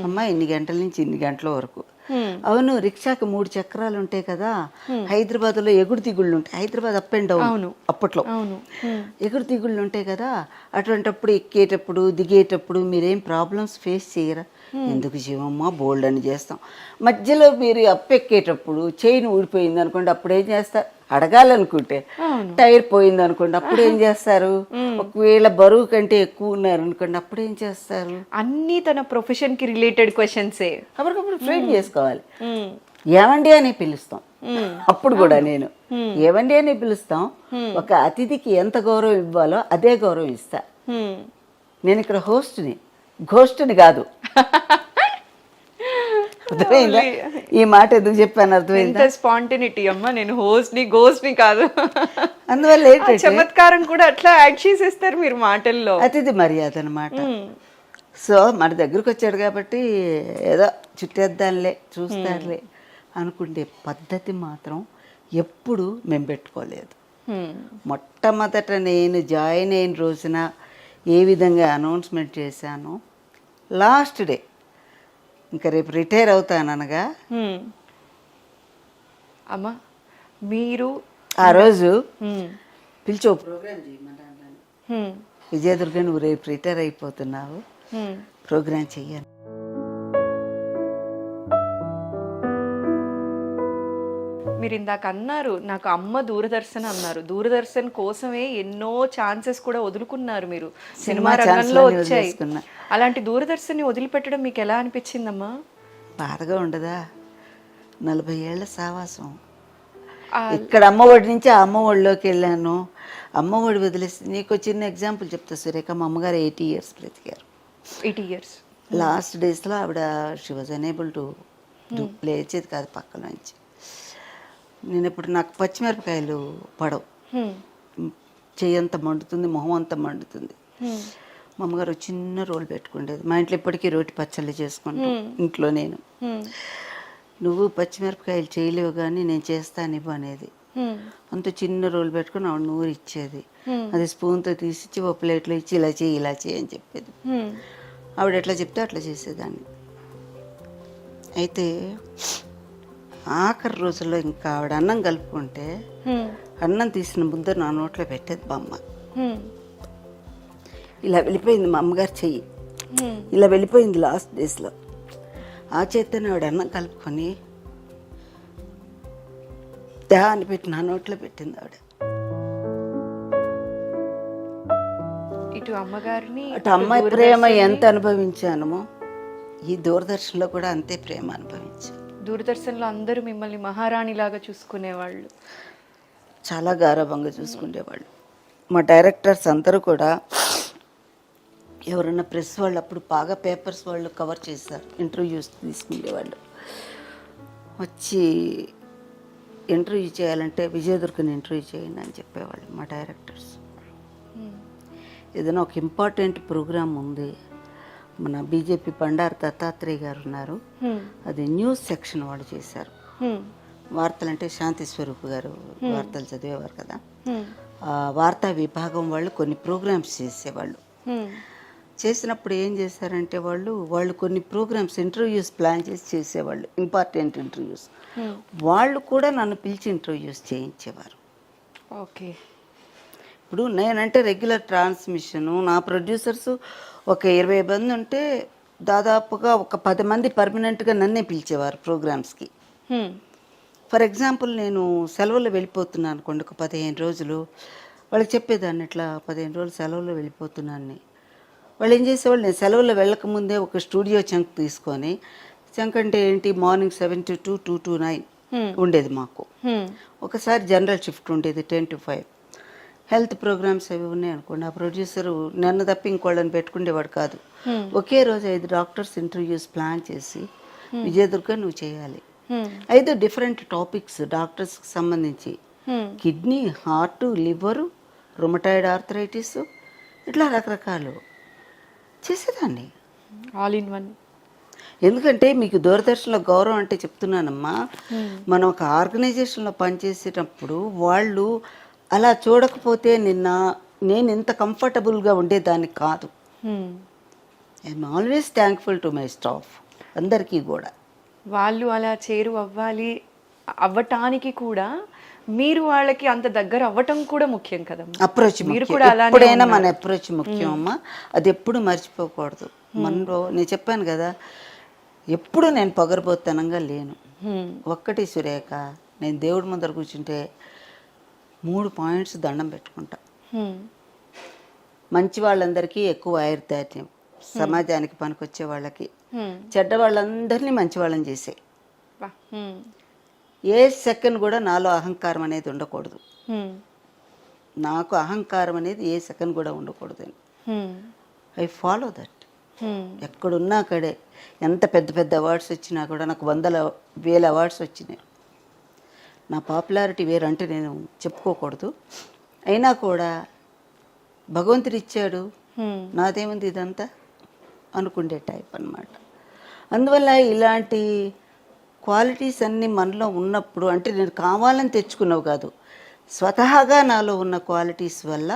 అమ్మా ఇన్ని గంటల నుంచి ఇన్ని గంటల వరకు. అవును, రిక్షాకి 3 చక్రాలు ఉంటాయి కదా, హైదరాబాద్లో ఎగుడు దిగుళ్ళు ఉంటాయి. హైదరాబాద్ అప్ అండ్ డౌన్ అప్పట్లో ఎగుడు దిగుళ్ళు ఉంటాయి కదా, అటువంటిప్పుడు ఎక్కేటప్పుడు దిగేటప్పుడు మీరేం ప్రాబ్లమ్స్ ఫేస్ చేయరా? ఎందుకు జీవమ్మా, బోల్డ్ అని చేస్తాం. మధ్యలో మీరు అప్ ఎక్కేటప్పుడు చైన్ ఊడిపోయింది అనుకోండి, అప్పుడు ఏం చేస్తారు? అడగాలనుకుంటే టైర్ పోయింది అనుకోండి, అప్పుడు ఏం చేస్తారు? ఒకవేళ బరువు కంటే ఎక్కువ ఉన్నారు అనుకోండి, అప్పుడు ఏం చేస్తారు? అన్ని తన ప్రొఫెషన్ కి రిలేటెడ్ క్వశ్చన్సే. అప్పటికప్పుడు ఫ్రేమ్ చేసుకోవాలి. ఏమండి అని పిలుస్తాం. అప్పుడు కూడా నేను ఏమండి అని పిలుస్తాం. ఒక అతిథికి ఎంత గౌరవం ఇవ్వాలో అదే గౌరవం ఇస్తా. నేను ఇక్కడ హోస్ట్ని, ఘోస్ట్ని కాదు. అర్థమైందా? ఈ మాట ఎందుకు చెప్పాను అర్థమైందా? స్పాంటనిటీ అమ్మా, నేను హోస్ట్ ని గోస్ట్ ని కాదు. అందువల్ల ఏంటంటే చమత్కారం కూడా అట్లా యాడ్ చేసేస్తారు మీరు మాటల్లో. అతిథి మర్యాద అనమాట. సో మన దగ్గరకు వచ్చాడు కాబట్టి ఏదో చుట్టేద్దాంలే, చూస్తారులే అనుకుంటే పద్ధతి మాత్రం ఎప్పుడు మేము పెట్టుకోలేదు. మొట్టమొదట నేను జాయిన్ అయిన రోజున ఏ విధంగా అనౌన్స్మెంట్ చేశానో, లాస్ట్ డే ఇంకా రేపు రిటైర్ అవుతాననగా అమ్మా మీరు ఆ రోజు పిలిచి ఓ ప్రోగ్రామ్ చేయమన్నాను. విజయదుర్గ నువ్వు రేపు రిటైర్ అయిపోతున్నావు, ప్రోగ్రామ్ చెయ్యాను. మీరు ఇందాక అన్నారు నాకు అమ్మ దూరదర్శన్ అన్నారు. దూరదర్శన్ కోసమే ఎన్నో ఛాన్సెస్ కూడా వదులుకున్నారు మీరు, సినిమా రంగంలో వచ్చాయి. అలాంటి దూరదర్శన్ ని వదిలిపెట్టడం మీకు ఎలా అనిపించిందమ్మా? బాధగా ఉండదా? 40 ఏళ్ల సావాసం. ఇక్కడ అమ్మఒడి నుంచి ఆ అమ్మఒడిలోకి వెళ్ళాను. అమ్మఒడి వదిలేసి నీకు చిన్న ఎగ్జాంపుల్ చెప్తా సురేఖ. మా అమ్మగారు 80 years బ్రతికారు. 80 years లాస్ట్ డేస్లో ఆవిడ షీ వాజ్ ఎనేబుల్ టు లేచేది కాదు పక్కన నుంచి. నేను ఇప్పుడు నాకు పచ్చిమిరపకాయలు పడవు, చెయ్యంత మండుతుంది, మొహం అంతా మండుతుంది. మా అమ్మగారు చిన్న రోల్ పెట్టుకుండేది. మా ఇంట్లో ఇప్పటికీ రోటి పచ్చళ్ళు చేసుకుంటాం ఇంట్లో. నేను నువ్వు పచ్చిమిరపకాయలు చేయలేవు కానీ నేను చేస్తాను ఇవ్వు అనేది. అంత చిన్న రోల్ పెట్టుకుని ఆవిడ నూరు ఇచ్చేది. అది స్పూన్తో తీసిచ్చి ఒక ప్లేట్లో ఇచ్చి ఇలా చేయి ఇలా చేయి అని చెప్పేది. ఆవిడ ఎట్లా చెప్తే అట్లా చేసేదాన్ని. అయితే ఆఖరి రోజుల్లో ఇంకా ఆవిడ అన్నం కలుపుకుంటే అన్నం తీసిన ముద్ద నా నోట్లో పెట్టేది మా అమ్మ. ఇలా వెళ్ళిపోయింది మా అమ్మగారు చెయ్యి, ఇలా వెళ్ళిపోయింది లాస్ట్ డేస్లో. ఆ చేతనే ఆవిడ అన్నం కలుపుకొని దాన్ని పెట్టి నా నోట్లో పెట్టింది ఆవిడ. ఇటు అమ్మగారిని అటు అమ్మాయి ప్రేమ ఎంత అనుభవించానమో ఈ దూరదర్శన్లో కూడా అంతే ప్రేమ అనుభవించాను. దూరదర్శన్లో అందరూ మిమ్మల్ని మహారాణిలాగా చూసుకునేవాళ్ళు, చాలా గారాభంగా చూసుకునేవాళ్ళు. మా డైరెక్టర్స్ అందరూ కూడా ఎవరన్నా ప్రెస్ వాళ్ళు అప్పుడు బాగా పేపర్స్ వాళ్ళు కవర్ చేశారు, ఇంటర్వ్యూస్ తీసుకునేవాళ్ళు. వచ్చి ఇంటర్వ్యూ చేయాలంటే విజయదుర్గని ఇంటర్వ్యూ చేయండి అని చెప్పేవాళ్ళు మా డైరెక్టర్స్. ఏదైనా ఒక ఇంపార్టెంట్ ప్రోగ్రామ్ ఉంది, మన బీజేపీ బండారు దత్తాత్రేయ గారు ఉన్నారు, అది న్యూస్ సెక్షన్ వాళ్ళు చేశారు. వార్తలు అంటే శాంతి స్వరూప్ గారు వార్తలు చదివేవారు కదా, ఆ వార్తా విభాగం వాళ్ళు కొన్ని ప్రోగ్రామ్స్ చేసేవాళ్ళు. చేసినప్పుడు ఏం చేశారంటే వాళ్ళు కొన్ని ప్రోగ్రామ్స్ ఇంటర్వ్యూస్ ప్లాన్ చేసి చేసేవాళ్ళు, ఇంపార్టెంట్ ఇంటర్వ్యూస్. వాళ్ళు కూడా నన్ను పిలిచి ఇంటర్వ్యూస్ చేయించేవారు. ఓకే. ఇప్పుడు నేనంటే రెగ్యులర్ ట్రాన్స్మిషను, నా ప్రొడ్యూసర్స్ ఒక 20 మంది ఉంటే దాదాపుగా ఒక 10 మంది పర్మనెంట్గా నన్నే పిలిచేవారు ప్రోగ్రామ్స్కి. ఫర్ ఎగ్జాంపుల్ నేను సెలవుల్లో వెళ్ళిపోతున్నాను అనుకోండి, ఒక 15 రోజులు వాళ్ళకి చెప్పేదాన్ని, ఇట్లా 15 రోజులు సెలవుల్లో వెళ్ళిపోతున్నాను. వాళ్ళు ఏం చేసేవాళ్ళు, నేను సెలవుల్లో వెళ్ళకముందే ఒక స్టూడియో చంక్ తీసుకొని, చంక్ అంటే ఏంటి, మార్నింగ్ 7 to 2, 2 to 9 ఉండేది మాకు. ఒకసారి జనరల్ షిఫ్ట్ ఉండేది 10 to 5. హెల్త్ ప్రోగ్రామ్స్ అవి ఉన్నాయి అనుకోండి, ఆ ప్రొడ్యూసరు నన్ను తప్పి ఇంకోళ్ళని పెట్టుకునేవాడు కాదు. ఒకే రోజు 5 డాక్టర్స్ ఇంటర్వ్యూస్ ప్లాన్ చేసి, విజయదుర్గ నువ్వు చేయాలి, 5 డిఫరెంట్ టాపిక్స్ డాక్టర్స్కి సంబంధించి, kidney, heart, liver, rheumatoid arthritis, ఇట్లా రకరకాలు చేసేదాన్ని. All in one. ఎందుకంటే మీకు దూరదర్శన్లో గౌరవం అంటే చెప్తున్నానమ్మా, మనం ఒక ఆర్గనైజేషన్లో పనిచేసేటప్పుడు వాళ్ళు అలా చూడకపోతే నేను ఇంత కంఫర్టబుల్గా ఉండేదాన్ని కాదు. I'm always thankful to my staff అందరికీ కూడా. వాళ్ళు అలా అవ్వటానికి కూడా మీరు వాళ్ళకి అంత దగ్గర అవ్వటం కూడా ముఖ్యం కదమ్మా. అప్రోచ్ ఎప్పుడైనా మన అప్రోచ్ ముఖ్యం అమ్మా, అది ఎప్పుడు మర్చిపోకూడదు. మనలో నేను చెప్పాను కదా, ఎప్పుడు నేను పొగరబోతనంగా లేను. ఒక్కటి సురేఖ, నేను దేవుడి ముందర కూర్చుంటే 3 పాయింట్స్ దండం పెట్టుకుంటా. మంచి వాళ్ళందరికీ ఎక్కువ ఆయుర్దార్యం, సమాజానికి పనికొచ్చే వాళ్ళకి, చెడ్డ వాళ్ళందరినీ మంచి వాళ్ళని చేసే. ఏ సెకండ్ కూడా నాలో అహంకారం అనేది ఉండకూడదు. నాకు అహంకారం అనేది ఏ సెకండ్ కూడా ఉండకూడదు. I follow that. ఎక్కడున్నా అక్కడే ఎంత పెద్ద పెద్ద అవార్డ్స్ వచ్చినా కూడా, నాకు 100,000 అవార్డ్స్ వచ్చినాయి. నా పాపులారిటీ వేరంటే నేను చెప్పుకోకూడదు, అయినా కూడా భగవంతుడు ఇచ్చాడు, నాదేముంది ఇదంతా అనుకునే టైప్ అన్నమాట. అందువల్ల ఇలాంటి క్వాలిటీస్ అన్నీ మనలో ఉన్నప్పుడు, అంటే నేను కావాలని తెచ్చుకున్నావు కాదు, స్వతహాగా నాలో ఉన్న క్వాలిటీస్ వల్ల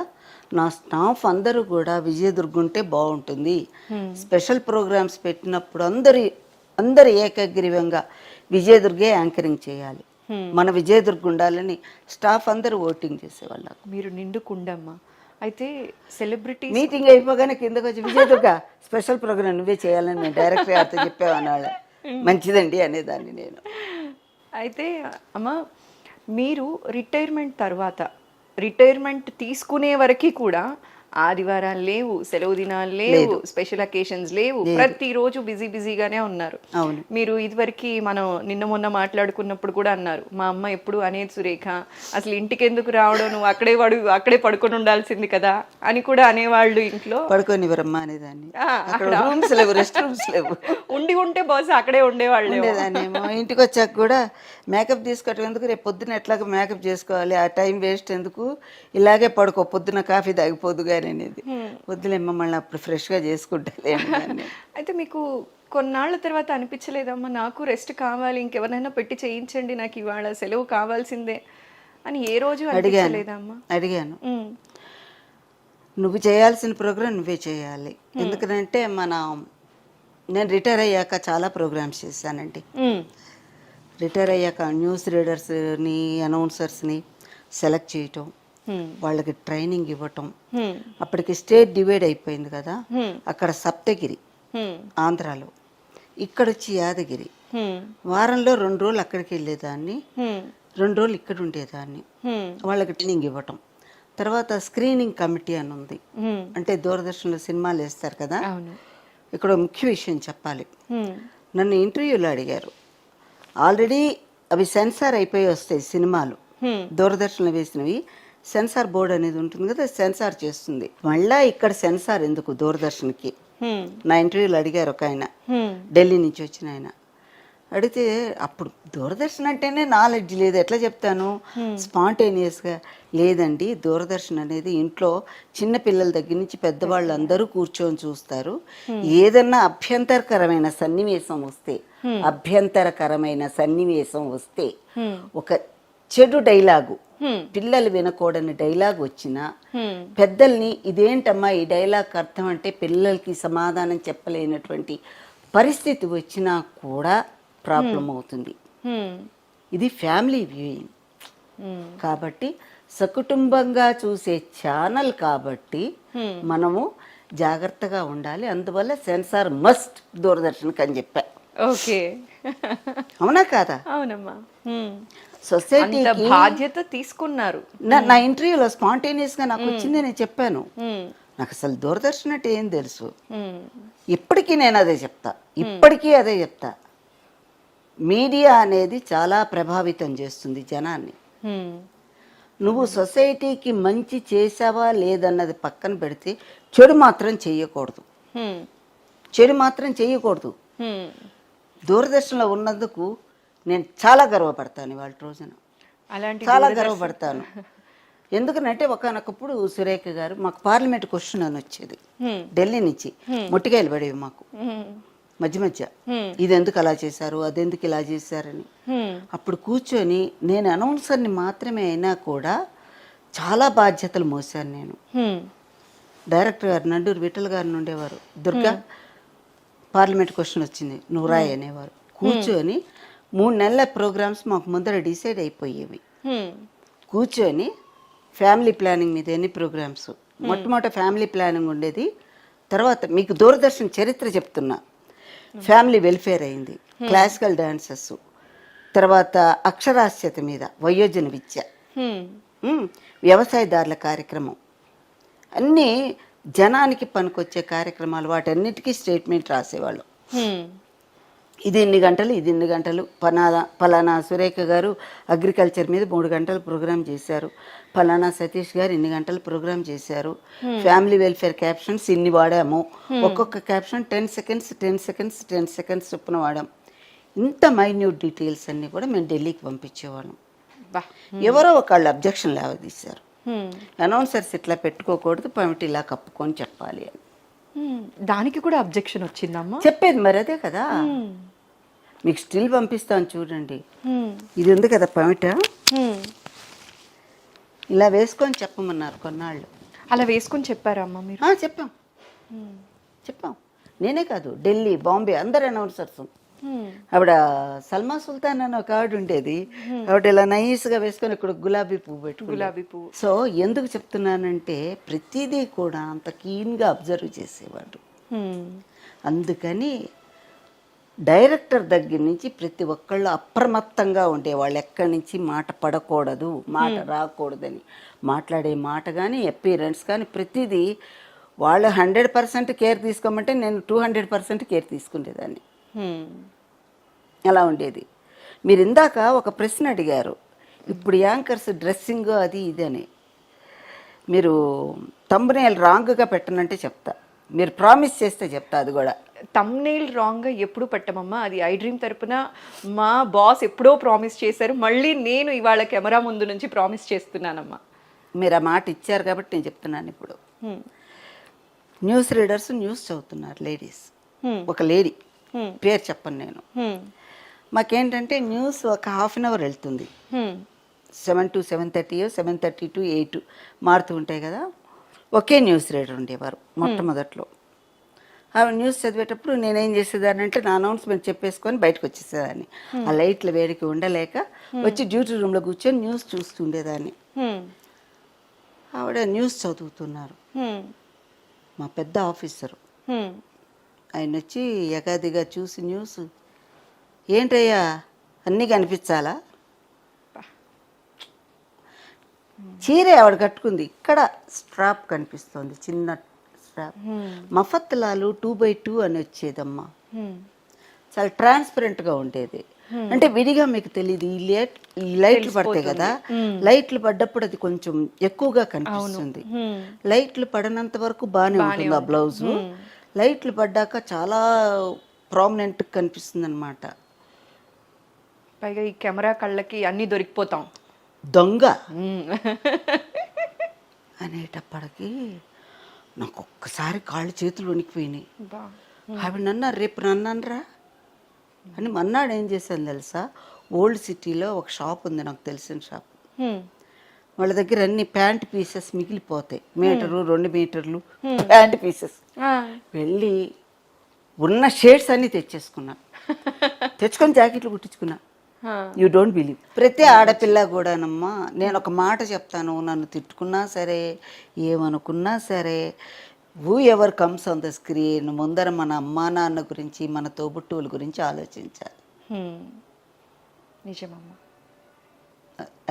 నా స్టాఫ్ అందరూ కూడా విజయదుర్గ ఉంటే బాగుంటుంది, స్పెషల్ ప్రోగ్రామ్స్ పెట్టినప్పుడు అందరు ఏకగ్రీవంగా విజయదుర్గే యాంకరింగ్ చేయాలి, మన విజయదుర్గ ఉండాలని స్టాఫ్ అందరూ ఓటింగ్ చేసేవాళ్ళు. మీరు నిండుకుండమ్మా. అయితే సెలబ్రిటీ మీటింగ్ అయిపోగానే కిందకు వచ్చి, విజయదుర్గ స్పెషల్ ప్రోగ్రామ్ నువ్వే చేయాలని నేను డైరెక్టర్ గారితో చెప్పేవాళ్ళ. మంచిదండి అనేదాన్ని నేను. అయితే అమ్మ, మీరు రిటైర్మెంట్ తీసుకునే వరకు కూడా ఆదివారాలు లేవు, సెలవు దినాలు లేవు, స్పెషల్ అకేషన్స్ లేవు, ప్రతిరోజు బిజీగానే ఉన్నారు. మీరు ఇదివరకు మనం నిన్న మొన్న మాట్లాడుకున్నప్పుడు కూడా అన్నారు, మా అమ్మ ఎప్పుడు అనేది, సురేఖ అసలు ఇంటికి ఎందుకు రావడం, నువ్వు అక్కడే పడుకొని ఉండాల్సింది కదా అని కూడా అనేవాళ్ళు. ఇంట్లో పడుకోనివ్వరమ్మా అనేదాన్ని, రెస్ట్ రూమ్స్ లేవు, ఉంటే బహుశా అక్కడే ఉండేవాళ్ళు. ఇంటికి వచ్చాక కూడా మేకప్ తీసుకోవటం ఎందుకు, రేపు పొద్దున ఎట్లాగో మేకప్ చేసుకోవాలి, ఆ టైం వేస్ట్ ఎందుకు, ఇలాగే పడుకో, పొద్దున కాఫీ తాగిపోదుగా అనేది. వద్దులేమ్మ, మళ్ళీ అప్పుడు ఫ్రెష్గా చేసుకుంటా. అయితే మీకు కొన్నాళ్ళ తర్వాత అనిపించలేదమ్మా, నాకు రెస్ట్ కావాలి, ఇంకెవరైనా పెట్టి చేయించండి, నాకు ఇవాళ సెలవు కావాల్సిందే అని ఏ రోజు అడిగాను. నువ్వు చేయాల్సిన ప్రోగ్రామ్ నువ్వే చేయాలి. ఎందుకంటే నేను రిటైర్ అయ్యాక చాలా ప్రోగ్రామ్స్ చేశానండి. రిటైర్ అయ్యాక న్యూస్ రీడర్స్ని, అనౌన్సర్స్ని సెలెక్ట్ చేయటం, వాళ్ళకి ట్రైనింగ్ ఇవ్వటం. అప్పటికి స్టేట్ డివైడ్ అయిపోయింది కదా, అక్కడ సప్తగిరి ఆంధ్రాలో, ఇక్కడ వచ్చి యాదగిరి. వారంలో 2 రోజులు అక్కడికి వెళ్ళేదాన్ని, 2 రోజులు ఇక్కడ ఉండేదాన్ని. వాళ్ళకి ట్రైనింగ్ ఇవ్వటం. తర్వాత స్క్రీనింగ్ కమిటీ అని ఉంది. అంటే దూరదర్శన్లో సినిమాలు వేస్తారు కదా, ఇక్కడ ముఖ్య విషయం చెప్పాలి. నన్ను ఇంటర్వ్యూలో అడిగారు. ఆల్రెడీ అవి సెన్సార్ అయిపోయి వస్తాయి సినిమాలు, దూరదర్శన్లో వేసినవి. సెన్సార్ బోర్డు అనేది ఉంటుంది కదా, సెన్సార్ చేస్తుంది. మళ్ళా ఇక్కడ సెన్సార్ ఎందుకు దూరదర్శన్కి? నా ఇంటర్వ్యూలో అడిగారు ఒక ఆయన, ఢిల్లీ నుంచి వచ్చిన ఆయన. అడిగితే అప్పుడు దూరదర్శన్ అంటేనే నాలెడ్జ్ లేదు, ఎట్లా చెప్తాను స్పాంటేనియస్గా? లేదండి, దూరదర్శన్ అనేది ఇంట్లో చిన్న పిల్లల దగ్గర నుంచి పెద్దవాళ్ళు అందరూ కూర్చొని చూస్తారు. ఏదన్నా అభ్యంతరకరమైన సన్నివేశం వస్తే ఒక చెడు డైలాగు, పిల్లలు వినకూడని డైలాగ్ వచ్చినా పెద్దల్ని ఇదేంటమ్మా ఈ డైలాగ్ అర్థం అంటే పిల్లలకి సమాధానం చెప్పలేనటువంటి పరిస్థితి వచ్చినా కూడా ప్రాబ్లం అవుతుంది. ఇది ఫ్యామిలీ వ్యూయింగ్ కాబట్టి, సకుటుంబంగా చూసే ఛానల్ కాబట్టి మనము జాగ్రత్తగా ఉండాలి. అందువల్ల సెన్సార్ మస్ట్ దూరదర్శన్కి అని చెప్పా. ఓకే, అవునా కాదా? అవునమ్మా. సొసైటీకి బాధ్యత తీసుకున్నారు. నా ఇంటర్వ్యూలో స్పాంటేనియస్గా నాకు వచ్చింది, నేను చెప్పాను. నాకు అసలు దూరదర్శన్ అంటే ఏం తెలుసు? ఇప్పటికీ నేను అదే చెప్తా, మీడియా అనేది చాలా ప్రభావితం చేస్తుంది జనాన్ని. నువ్వు సొసైటీకి మంచి చేసావా లేదన్నది పక్కన పెడితే చెడు మాత్రం చెయ్యకూడదు. దూరదర్శన్లో ఉన్నందుకు నేను చాలా గర్వపడతాను. ఇవాళ రోజున చాలా గర్వపడతాను. ఎందుకనంటే ఒకనొకప్పుడు సురేఖ గారు మాకు పార్లమెంట్ క్వశ్చన్ అని వచ్చేది ఢిల్లీ నుంచి, మొట్టికాయలు పడేవి మాకు మధ్య. ఇది ఎందుకు అలా చేశారు, అదెందుకు ఇలా చేశారని. అప్పుడు కూర్చొని నేను అనౌన్సర్ని మాత్రమే అయినా కూడా చాలా బాధ్యతలు మోసాను నేను. డైరెక్టర్ గారు నండూరు విఠల్ గారిని ఉండేవారు, దుర్గా పార్లమెంట్ క్వశ్చన్ వచ్చింది నువ్వు రాయి అనేవారు. కూర్చొని 3 నెలల ప్రోగ్రామ్స్ మాకు ముందర డిసైడ్ అయిపోయేవి. కూర్చొని ఫ్యామిలీ ప్లానింగ్ మీద ఎన్ని ప్రోగ్రామ్స్, మొట్టమొదటి ఫ్యామిలీ ప్లానింగ్ ఉండేది. తర్వాత మీకు దూరదర్శన్ చరిత్ర చెప్తున్నా, ఫ్యామిలీ వెల్ఫేర్ అయింది, క్లాసికల్ డాన్సెస్, తర్వాత అక్షరాస్యత మీద వయోజన విద్య, వ్యవసాయదారుల కార్యక్రమం, అన్నీ జనానికి పనికొచ్చే కార్యక్రమాలు. వాటన్నిటికీ స్టేట్మెంట్ రాసేవాళ్ళు. ఇది ఇన్ని గంటలు పలానా సురేఖ గారు అగ్రికల్చర్ మీద 3 గంటలు ప్రోగ్రామ్ చేశారు, పలానా సతీష్ గారు ఇన్ని గంటలు ప్రోగ్రామ్ చేశారు, ఫ్యామిలీ వెల్ఫేర్ క్యాప్షన్స్ ఇన్ని వాడాము, ఒక్కొక్క క్యాప్షన్ 10 సెకండ్స్ చొప్పున వాడాం. ఇంత మైన్యూట్ డీటెయిల్స్ అన్నీ కూడా మేము ఢిల్లీకి పంపించేవాళ్ళం. ఎవరో ఒకళ్ళు అబ్జెక్షన్ లేవదీశారు, అనౌన్సర్స్ ఇట్లా పెట్టుకోకూడదు, పమిటి ఇలా కప్పుకొని చెప్పాలి అని. దానికి కూడా అబ్జెక్షన్ వచ్చిందమ్మా? చెప్పేది మరి అదే కదా. మీకు స్టిల్ పంపిస్తాను చూడండి, ఇది ఉంది కదా పమిట, ఇలా వేసుకొని చెప్పమన్నారు కొన్నాళ్ళు. అలా వేసుకొని చెప్పారమ్మా మీరు? చెప్పాం. నేనే కాదు, ఢిల్లీ, బాంబే అందరు అనౌన్సర్స్. ఆవిడ సల్మా సుల్తాన్ అని ఒక ఆవిడ ఉండేది, ఆవిడ ఇలా నైస్గా వేసుకొని ఇక్కడ గులాబీ పువ్వు. సో ఎందుకు చెప్తున్నానంటే ప్రతిదీ కూడా అంత కీన్గా అబ్జర్వ్ చేసేవాడు. అందుకని డైరెక్టర్ దగ్గర నుంచి ప్రతి ఒక్కళ్ళు అప్రమత్తంగా ఉండేవాళ్ళు. ఎక్కడి నుంచి మాట పడకూడదు, మాట రాకూడదని. మాట్లాడే మాట కానీ అపీరెన్స్ కానీ ప్రతిదీ వాళ్ళు 100% కేర్ తీసుకోమంటే నేను 200% కేర్ తీసుకునేదాన్ని. అలా ఉండేది. మీరు ఇందాక ఒక ప్రశ్న అడిగారు, ఇప్పుడు యాంకర్స్ డ్రెస్సింగ్ అది ఇది అని. మీరు థంబ్నెయిల్ రాంగ్గా పెట్టనంటే చెప్తా, మీరు ప్రామిస్ చేస్తే చెప్తా. అది కూడా థంబ్నెయిల్ రాంగ్గా ఎప్పుడు పెట్టమమ్మా, అది ఐ డ్రీమ్ తరపున మా బాస్ ఎప్పుడో ప్రామిస్ చేశారు, మళ్ళీ నేను ఇవాళ కెమెరా ముందు నుంచి ప్రామిస్ చేస్తున్నానమ్మా. మీరు ఆ మాట ఇచ్చారు కాబట్టి నేను చెప్తున్నాను. ఇప్పుడు న్యూస్ రీడర్స్ న్యూస్ చదువుతున్నారు లేడీస్. ఒక లేడీ పేరు చెప్పను నేను. మాకేంటంటే న్యూస్ ఒక ½ అన్ అవర్ వెళ్తుంది, 7 to 7:30, 7:30 to 8 మారుతూ ఉంటాయి కదా. ఒకే న్యూస్ రీడర్ ఉండేవారు మొట్టమొదట్లో. ఆ న్యూస్ చదివేటప్పుడు నేనేం చేసేదాన్ని అంటే నా అనౌన్స్మెంట్ చెప్పేసుకొని బయటకు వచ్చేసేదాన్ని. ఆ లైట్ల వేడికి ఉండలేక వచ్చి డ్యూటీ రూమ్లో కూర్చొని న్యూస్ చూస్తుండేదాన్ని. ఆవిడ న్యూస్ చదువుతున్నారు, మా పెద్ద ఆఫీసరు. ఆయన వచ్చి యగాదిగా చూసి న్యూస్, ఏంటయ్యా అన్నీ కనిపించాలా చీరే ఆవిడ కట్టుకుంది, ఇక్కడ స్ట్రాప్ కనిపిస్తుంది, చిన్న స్ట్రాప్. మఫత్లాలు 2x2 అని వచ్చేదమ్మా, చాలా ట్రాన్స్పరెంట్గా ఉండేది. అంటే విడిగా మీకు తెలియదు, ఈ లైట్లు పడతాయి కదా, లైట్లు పడ్డప్పుడు అది కొంచెం ఎక్కువగా కనిపిస్తుంది. లైట్లు పడనంత వరకు బాగానే ఉంటుంది ఆ బ్లౌజు, లైట్లు పడ్డాక చాలా ప్రామినెంట్ కనిపిస్తుంది అనమాట. పైగా ఈ కెమెరా కళ్ళకి అన్నీ దొరికిపోతాం. దొంగ అనేటప్పటికి నాకు ఒక్కసారి కాళ్ళు చేతులు వణికిపోయినాయి. ఆవిడ నన్నారు, రేపు నన్నరా అని. మన్నాడు ఏం చేశాను తెలుసా, ఓల్డ్ సిటీలో ఒక షాప్ ఉంది నాకు తెలిసిన షాప్, వాళ్ళ దగ్గర అన్ని ప్యాంట్ పీసెస్ మిగిలిపోతాయి, మీటరు 2 మీటర్లు ప్యాంట్ పీసెస్. వెళ్ళి ఉన్న షేడ్స్ అన్ని తెచ్చుకొని జాకెట్లు కుట్టించుకున్నా. యూ డోంట్ బిలీవ్, ప్రతి ఆడపిల్ల కూడానమ్మా, నేను ఒక మాట చెప్తాను, నన్ను తిట్టుకున్నా సరే ఏమనుకున్నా సరే, who ever comes on the screen ముందర మన అమ్మా నాన్న గురించి, మన తోబుట్టువుల గురించి ఆలోచించాలి. నిజమమ్మా,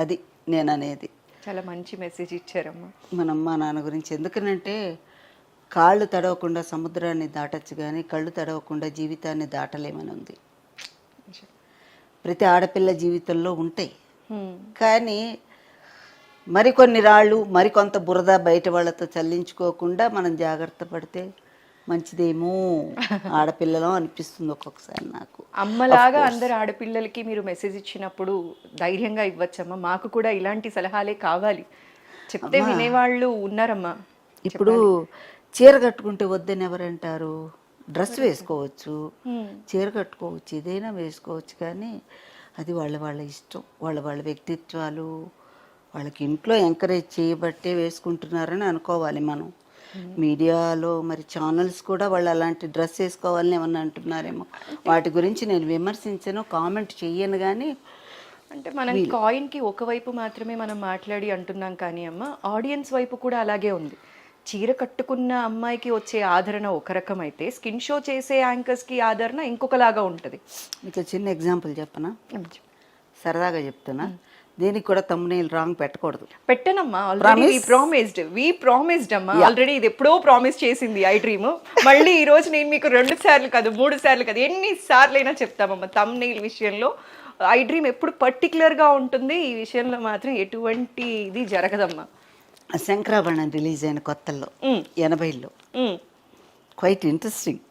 అది నేను అనేది. చాలా మంచి మెసేజ్ ఇచ్చారమ్మా. మన అమ్మా నాన్న గురించి, ఎందుకనంటే కాళ్ళు తడవకుండా సముద్రాన్ని దాటచ్చు కానీ కళ్ళు తడవకుండా జీవితాన్ని దాటలేమని ఉంది. ప్రతి ఆడపిల్ల జీవితంలో ఉంటాయి, కానీ మరికొన్ని రాళ్ళు మరికొంత బురద బయట వాళ్ళతో చల్లించుకోకుండా మనం జాగ్రత్త పడితే మంచిదేమో ఆడపిల్లలో అనిపిస్తుంది ఒక్కొక్కసారి నాకు. అమ్మలాగా అందరు ఆడపిల్లలకి మీరు మెసేజ్ ఇచ్చినప్పుడు ధైర్యంగా ఇవ్వచ్చమ్మా, మాకు కూడా ఇలాంటి సలహాలే కావాలి చెప్తే వినేవాళ్ళు ఉన్నారమ్మా. ఇప్పుడు చీర కట్టుకుంటే వద్దని ఎవరంటారు? డ్రెస్ వేసుకోవచ్చు, చీర కట్టుకోవచ్చు, ఏదైనా వేసుకోవచ్చు, కానీ అది వాళ్ళ ఇష్టం, వాళ్ళ వ్యక్తిత్వాలు, వాళ్ళకి ఇంట్లో ఎంకరేజ్ చేయబట్టే వేసుకుంటున్నారని అనుకోవాలి మనం. మీడియాలో మరి ఛానల్స్ కూడా వాళ్ళు అలాంటి డ్రెస్ వేసుకోవాలని ఏమన్నా అంటున్నారేమో, వాటి గురించి నేను విమర్శించను, కామెంట్ చెయ్యను. కానీ అంటే మనం కాయిన్కి ఒకవైపు మాత్రమే మనం మాట్లాడి అంటున్నాం, కానీ అమ్మ ఆడియన్స్ వైపు కూడా అలాగే ఉంది. చీర కట్టుకున్న అమ్మాయికి వచ్చే ఆదరణ ఒక రకం అయితే, స్కిన్ షో చేసే యాంకర్స్కి ఆదరణ ఇంకొకలాగా ఉంటుంది. మీకు చిన్న ఎగ్జాంపుల్ చెప్పనా, సరదాగా చెప్తున్నా, దీనికి కూడా thumbnail రాంగ్ పెట్టకూడదు. పెట్టనమ్మా, ఆల్రెడీ వి ప్రామిస్డ్ అమ్మా, ఆల్రెడీ ఇది ఎప్పుడో ప్రామిస్ చేసింది ఐ డ్రీమ్. మళ్ళీ ఈ రోజు నేను మీకు 2 సార్లు కాదు 3 సార్లు కాదు ఎన్ని సార్లైనా చెప్తామమ్మా, thumbnail విషయంలో ఐ డ్రీమ్ ఎప్పుడు పర్టికులర్గా ఉంటుంది, ఈ విషయంలో మాత్రం ఎటువంటి ఇది జరగదమ్మా. శంకరాభరణం రిలీజ్ అయిన కొత్తల్లో 80లో క్వైట్ ఇంట్రెస్టింగ్.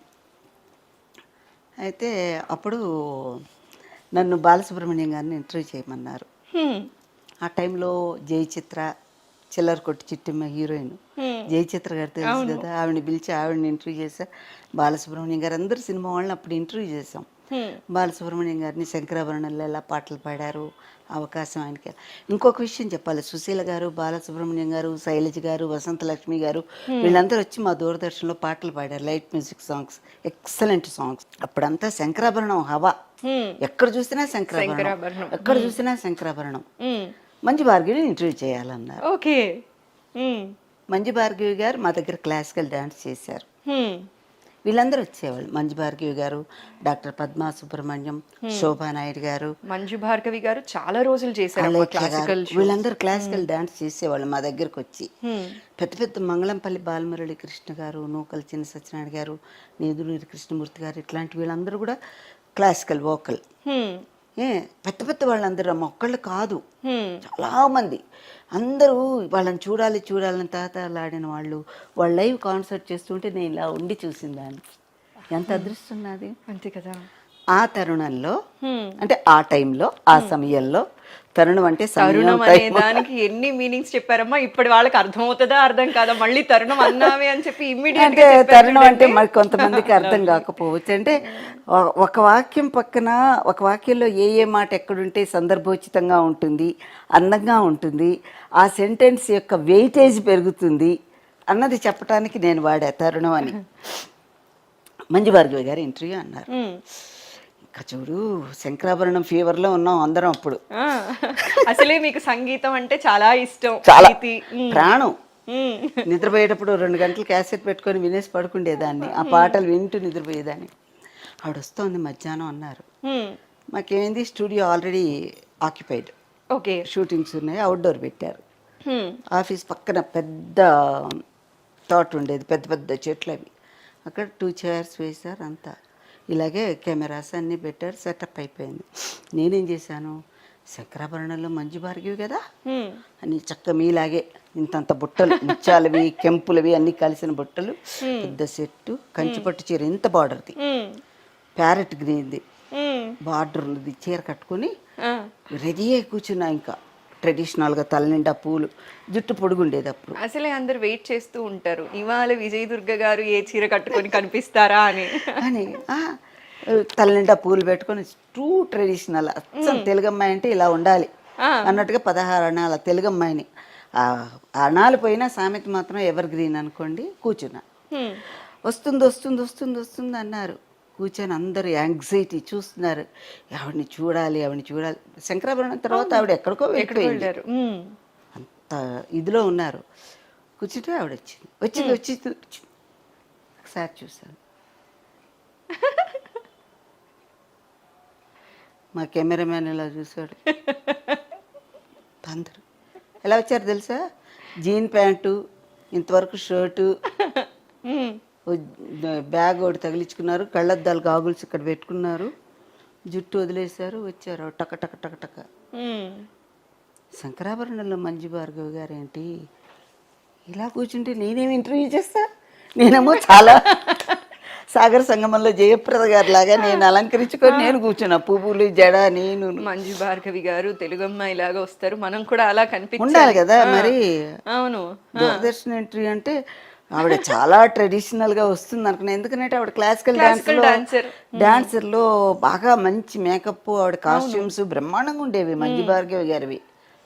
అయితే అప్పుడు నన్ను బాలసుబ్రహ్మణ్యం గారిని ఇంటర్వ్యూ చేయమన్నారు. ఆ టైంలో జయచిత్ర, చిల్లర కొట్టి చిట్టిమ్మ హీరోయిన్ జయచిత్ర గారు తెలుసు కదా, ఆవిడని పిలిచి ఆవిడని ఇంటర్వ్యూ చేశారు. బాలసుబ్రహ్మణ్యం గారు అందరు సినిమా వాళ్ళని అప్పుడు ఇంటర్వ్యూ చేశాం. బాలసుబ్రహ్మణ్యం గారిని శంకరాభరణంలో ఎలా పాటలు పాడారు, అవకాశం ఆయనకి. ఇంకొక విషయం చెప్పాలి, సుశీల గారు, బాలసుబ్రహ్మణ్యం గారు, శైలజ గారు, వసంతలక్ష్మి గారు, వీళ్ళందరూ వచ్చి మా దూరదర్శన్లో పాటలు పాడారు, light music songs, excellent songs. అప్పుడంతా శంకరాభరణం హవా, ఎక్కడ చూసినా శంకరాభరణం, ఎక్కడ చూసినా శంకరాభరణం. మంజు భార్గవిని ఇంటర్వ్యూ చేయాలన్నారు. ఓకే, మంజు భార్గవి గారు మా దగ్గర క్లాసికల్ డాన్స్ చేశారు. వీళ్ళందరూ వచ్చేవాళ్ళు, మంజు భార్గవి గారు, డాక్టర్ పద్మా సుబ్రహ్మణ్యం, శోభానాయుడు గారు. మంజు భార్గవి గారు చాలా రోజులు చేశారు క్లాసికల్, వీళ్ళందరూ క్లాసికల్ డాన్స్ చేసేవాళ్ళు మా దగ్గరకు వచ్చి. పెద్ద పెద్ద మంగళంపల్లి బాలమురళి కృష్ణ గారు, నూకల్ చిన్న సత్యనారాయణ గారు, నేదులూరి కృష్ణమూర్తి గారు, ఇట్లాంటి వీళ్ళందరూ కూడా క్లాసికల్ వోకల్. పెద్ద పెద్ద వాళ్ళందరూ ఒక్కళ్ళు కాదు, చాలా మంది, అందరూ వాళ్ళని చూడాలని తాతలాడిన వాళ్ళు. వాళ్ళు లైవ్ కాన్సర్ట్ చేస్తుంటే నేను ఇలా ఉండి చూసిందాన్ని, ఎంత అదృష్టం నాది. అంతే కదా. ఆ తరుణంలో, అంటే ఆ టైంలో, ఆ సమయంలో, తరుణం అంటే తరుణం అనే దానికి ఎన్ని మీనింగ్స్ చెప్పారమ్మా, ఇప్పటి వాళ్ళకి అర్థమవుతుందా అర్థం కాదా, మళ్ళీ తరుణం అన్నామే అని చెప్పి ఇమ్మీడియట్ గా తరుణం అంటే మరి కొంతమందికి అర్థం కాకపోవచ్చు. అంటే ఒక వాక్యం పక్కన ఒక వాక్యంలో ఏ మాట ఎక్కడుంటే సందర్భోచితంగా ఉంటుంది, అందంగా ఉంటుంది, ఆ సెంటెన్స్ యొక్క వెయిటేజ్ పెరుగుతుంది అన్నది చెప్పడానికి నేను వాడా తరుణం అని. మంజు భార్గవి గారు ఇంటర్వ్యూ అన్నారు. ఇంకా చూడు, శంకరాభరణం ఫీవర్లో ఉన్నాం అందరం అప్పుడు. అసలే మీకు సంగీతం అంటే చాలా ఇష్టం, చాలా ప్రాణం. నిద్రపోయేటప్పుడు 2 గంటలు క్యాసెట్ పెట్టుకొని వినేసి పడుకుండేదాన్ని, ఆ పాటలు వింటూ నిద్రపోయేదాన్ని. ఆవిడ వస్తోంది మధ్యాహ్నం అన్నారు. మాకేమైంది, studio already occupied, okay, shootings ఉన్నాయి, అవుట్డోర్ పెట్టారు. ఆఫీస్ పక్కన పెద్ద తోట ఉండేది, పెద్ద పెద్ద చెట్లు అవి. అక్కడ 2 చైర్స్ వేశారు, అంతా ఇలాగే కెమెరాస్ అన్నీ పెట్టారు, సెటప్ అయిపోయింది. నేనేం చేశాను, శంకరాభరణంలో మంజు భార్గవి కదా అని చక్క మీలాగే ఇంతంత బుట్టలు, ముత్యాలవి కెంపులవి అన్నీ కలిసిన బుట్టలు, పెద్ద సెట్టు, కంచిపట్టు చీర ఇంత బార్డర్ది, ప్యారెట్ గ్రీన్ది బార్డర్ ఉన్నది చీర కట్టుకుని రెడీ అయి కూర్చున్నా. ఇంకా ట్రెడిషనల్గా తల నిండా పూలు, జుట్టు పొడుగుండేది అప్పుడు. అసలే అందరు వెయిట్ చేస్తూ ఉంటారు ఇవాళ విజయ్ దుర్గ గారు ఏ చీర కట్టుకొని కనిపిస్తారా అని. తల నిండా పూలు పెట్టుకొని ట్రూ ట్రెడిషనల్, అచ్చం తెలుగమ్మాయి అంటే ఇలా ఉండాలి అన్నట్టుగా 16 అణాల తెలుగమ్మాయిని. అణాలు పోయినా సామెత మాత్రం ఎవర్ గ్రీన్ అనుకోండి. కూర్చున్నా, వస్తుంది వస్తుంది వస్తుంది వస్తుంది అన్నారు. కూర్చొని అందరూ యాంగ్జైటీ చూస్తున్నారు, ఆవిడని చూడాలి ఆవిడని చూడాలి. శంకరాభరణం తర్వాత ఆవిడ ఎక్కడికో వెళ్ళిపోయారు, అంత ఇదిలో ఉన్నారు. కూర్చుంటే ఆవిడ వచ్చింది వచ్చింది వచ్చింది ఒకసారి చూశాను. మా కెమెరామ్యాన్ ఇలా చూశాడు. అందరూ ఎలా వచ్చారు తెలుసా, జీన్ ప్యాంటు, ఇంతవరకు షర్టు, బ్యాగ్ ఒకటి తగిలించుకున్నారు, కళ్ళద్దాలు గాగుల్స్ ఇక్కడ పెట్టుకున్నారు, జుట్టు వదిలేశారు, వచ్చారు టక టక టక టక. శంకరాభరణంలో మంజు భార్గవి గారు ఏంటి ఇలా కూర్చుంటే నేనేమి ఇంటర్వ్యూ చేస్తా, నేనేమో చాలా సాగర సంగమంలో జయప్రద గారి లాగా నేను అలంకరించుకొని నేను కూర్చున్నా, పువ్వులు జడ, నేను. మంజు భార్గవి గారు తెలుగమ్మాయి లాగా వస్తారు, మనం కూడా అలా ఉండాలి కదా మరి. అవును, దూరదర్శన్ ఎంట్రీ అంటే ఆవిడ చాలా ట్రెడిషనల్ గా వస్తుంది అనుకున్నా. ఎందుకంటే ఆవిడ క్లాసికల్ డాన్సర్లో బాగా మంచి మేకప్, ఆవిడ కాస్ట్యూమ్స్ బ్రహ్మాండంగా ఉండేవి మంజు భార్గవి గారివి.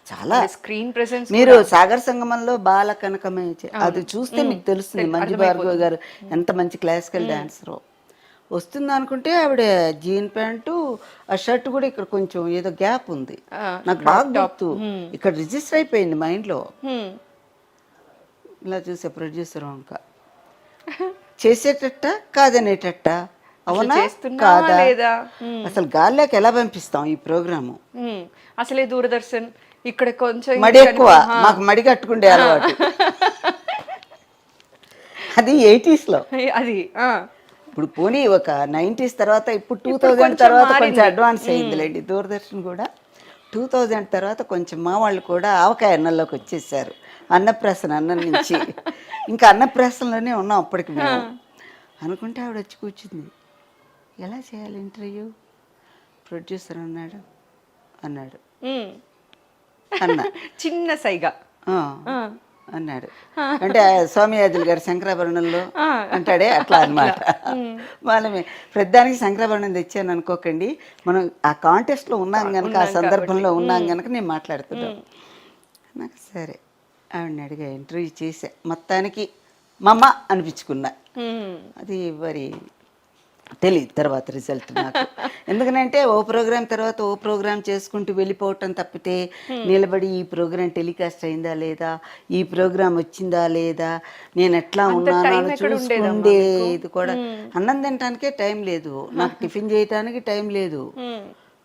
చాలా స్క్రీన్ ప్రెసెన్స్. మీరు సాగర సంగమంలో బాల కనకమే అది చూస్తే మీకు తెలుస్తుంది మంజు భార్గవి గారు ఎంత మంచి క్లాసికల్ డాన్సర్. వస్తుంది అనుకుంటే ఆవిడ జీన్ ప్యాంటు, ఆ షర్ట్ కూడా ఇక్కడ కొంచెం ఏదో గ్యాప్ ఉంది, నాకు బాగా గుర్తు, ఇక్కడ రిజిస్టర్ అయిపోయింది మైండ్ లో. ఇలా చూసే ప్రొడ్యూసర్ వంక చేసేటట్ట కాదనేటట్ట, అవునా కాదా, అసలు గాల్లోకి ఎలా పంపిస్తాం ఈ ప్రోగ్రాము. అసలే దూరదర్శన్ ఇక్కడ కొంచెం మడి ఎక్కువ, మాకు మడి కట్టుకుండే అలవాటు. అది 80s లో, అది ఇప్పుడు పోనీ ఒక 90s తర్వాత, ఇప్పుడు 2000 తర్వాత కొంచెం అడ్వాన్స్ అయిందిలేండి దూరదర్శన్ కూడా. 2000 తర్వాత కొంచెం మా వాళ్ళు కూడా ఆవకాయ అన్నంలోకి వచ్చేసారు, అన్నప్రాసన అన్నం నుంచి. ఇంకా అన్నప్రాసనలోనే ఉన్నాం అప్పటికి మేము. అనుకుంటే ఆవిడ వచ్చి కూర్చుంది, ఎలా చేయాలి ఇంటర్వ్యూ, ప్రొడ్యూసర్ అన్నాడు అన్న చిన్న సైగా అన్నాడు. అంటే స్వామియాజులు గారు శంకరాభరణంలో అంటాడే అట్లా అనమాట. వాళ్ళమే ప్రతిదానికి శంకరాభరణం తెచ్చాను అనుకోకండి, మనం ఆ కాంటెస్ట్లో ఉన్నాం కనుక, ఆ సందర్భంలో ఉన్నాం కనుక నేను మాట్లాడుతున్నాను. నాకు సరే ఆవిడని అడిగా, ఇంటర్వ్యూ చేసా, మొత్తానికి మమ్మ అనిపించుకున్నా. అది మరి తెలియదు తర్వాత రిజల్ట్ నాకు. ఎందుకనంటే ఓ ప్రోగ్రామ్ తర్వాత ఓ ప్రోగ్రామ్ చేసుకుంటూ వెళ్ళిపోవటం తప్పితే, నిలబడి ఈ ప్రోగ్రామ్ టెలికాస్ట్ అయిందా లేదా, ఈ ప్రోగ్రామ్ వచ్చిందా లేదా, నేను ఎట్లా ఉన్నానో చూసుకుండేది కూడా. అన్నం తినటానికే టైం లేదు నాకు, టిఫిన్ చేయటానికి టైం లేదు.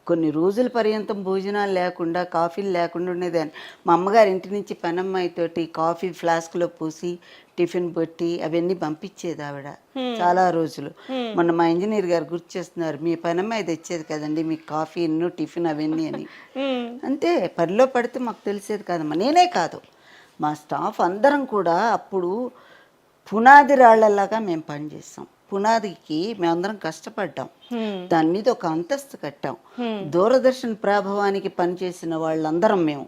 కొన్ని రోజుల పర్యంతం భోజనాలు లేకుండా, కాఫీలు లేకుండా ఉండేదాన్ని. మా అమ్మగారి ఇంటి నుంచి పనమ్మాయితోటి కాఫీ ఫ్లాస్క్లో పూసి టిఫిన్ పెట్టి అవన్నీ పంపించేది ఆవిడ చాలా రోజులు. మొన్న మా ఇంజనీర్ గారు గుర్తు చేస్తున్నారు, మీ పనమ్మాయి తెచ్చేది కదండి మీకు కాఫీ టిఫిన్ అవన్నీ అని. అంతే, పనిలో పడితే మాకు తెలిసేది కాదమ్మా. నేనే కాదు, మా స్టాఫ్ అందరం కూడా అప్పుడు పునాది రాళ్లలాగా మేము పనిచేస్తాం. పునాదికి మేమందరం కష్టపడ్డాం, దాని మీద ఒక అంతస్తు కట్టాం. దూరదర్శన్ ప్రభావానికి పనిచేసిన వాళ్ళందరం మేము.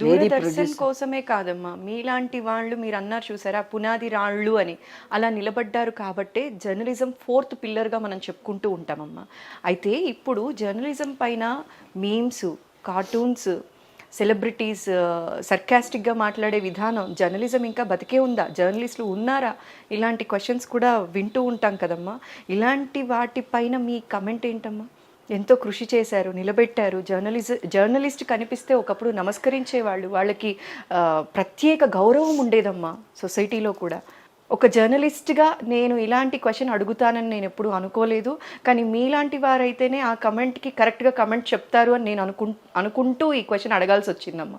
దూరదర్శన్ కోసమే కాదమ్మా, మీలాంటి వాళ్ళు, మీరు అన్నారు చూసారా పునాది రాళ్ళు అని, అలా నిలబడ్డారు కాబట్టే జర్నలిజం 4th పిల్లర్గా మనం చెప్పుకుంటూ ఉంటామమ్మా. అయితే ఇప్పుడు జర్నలిజం పైన మీమ్స్, కార్టూన్స్, సెలబ్రిటీస్ సర్కాస్టిక్గా మాట్లాడే విధానం, జర్నలిజం ఇంకా బతికే ఉందా, జర్నలిస్టులు ఉన్నారా, ఇలాంటి క్వశ్చన్స్ కూడా వింటూ ఉంటాం కదమ్మా. ఇలాంటి వాటిపైన మీ కమెంట్ ఏంటమ్మా? ఎంతో కృషి చేశారు, నిలబెట్టారు. జర్నలిస్ట్ కనిపిస్తే ఒకప్పుడు నమస్కరించేవాళ్ళు, వాళ్ళకి ప్రత్యేక గౌరవం ఉండేదమ్మా సొసైటీలో కూడా. ఒక జర్నలిస్ట్గా నేను ఇలాంటి క్వశ్చన్ అడుగుతానని నేను ఎప్పుడూ అనుకోలేదు, కానీ మీలాంటి వారైతేనే ఆ కమెంట్కి కరెక్ట్గా కమెంట్ చెప్తారు అని నేను అనుకుంటూ ఈ క్వశ్చన్ అడగాల్సి వచ్చిందమ్మా.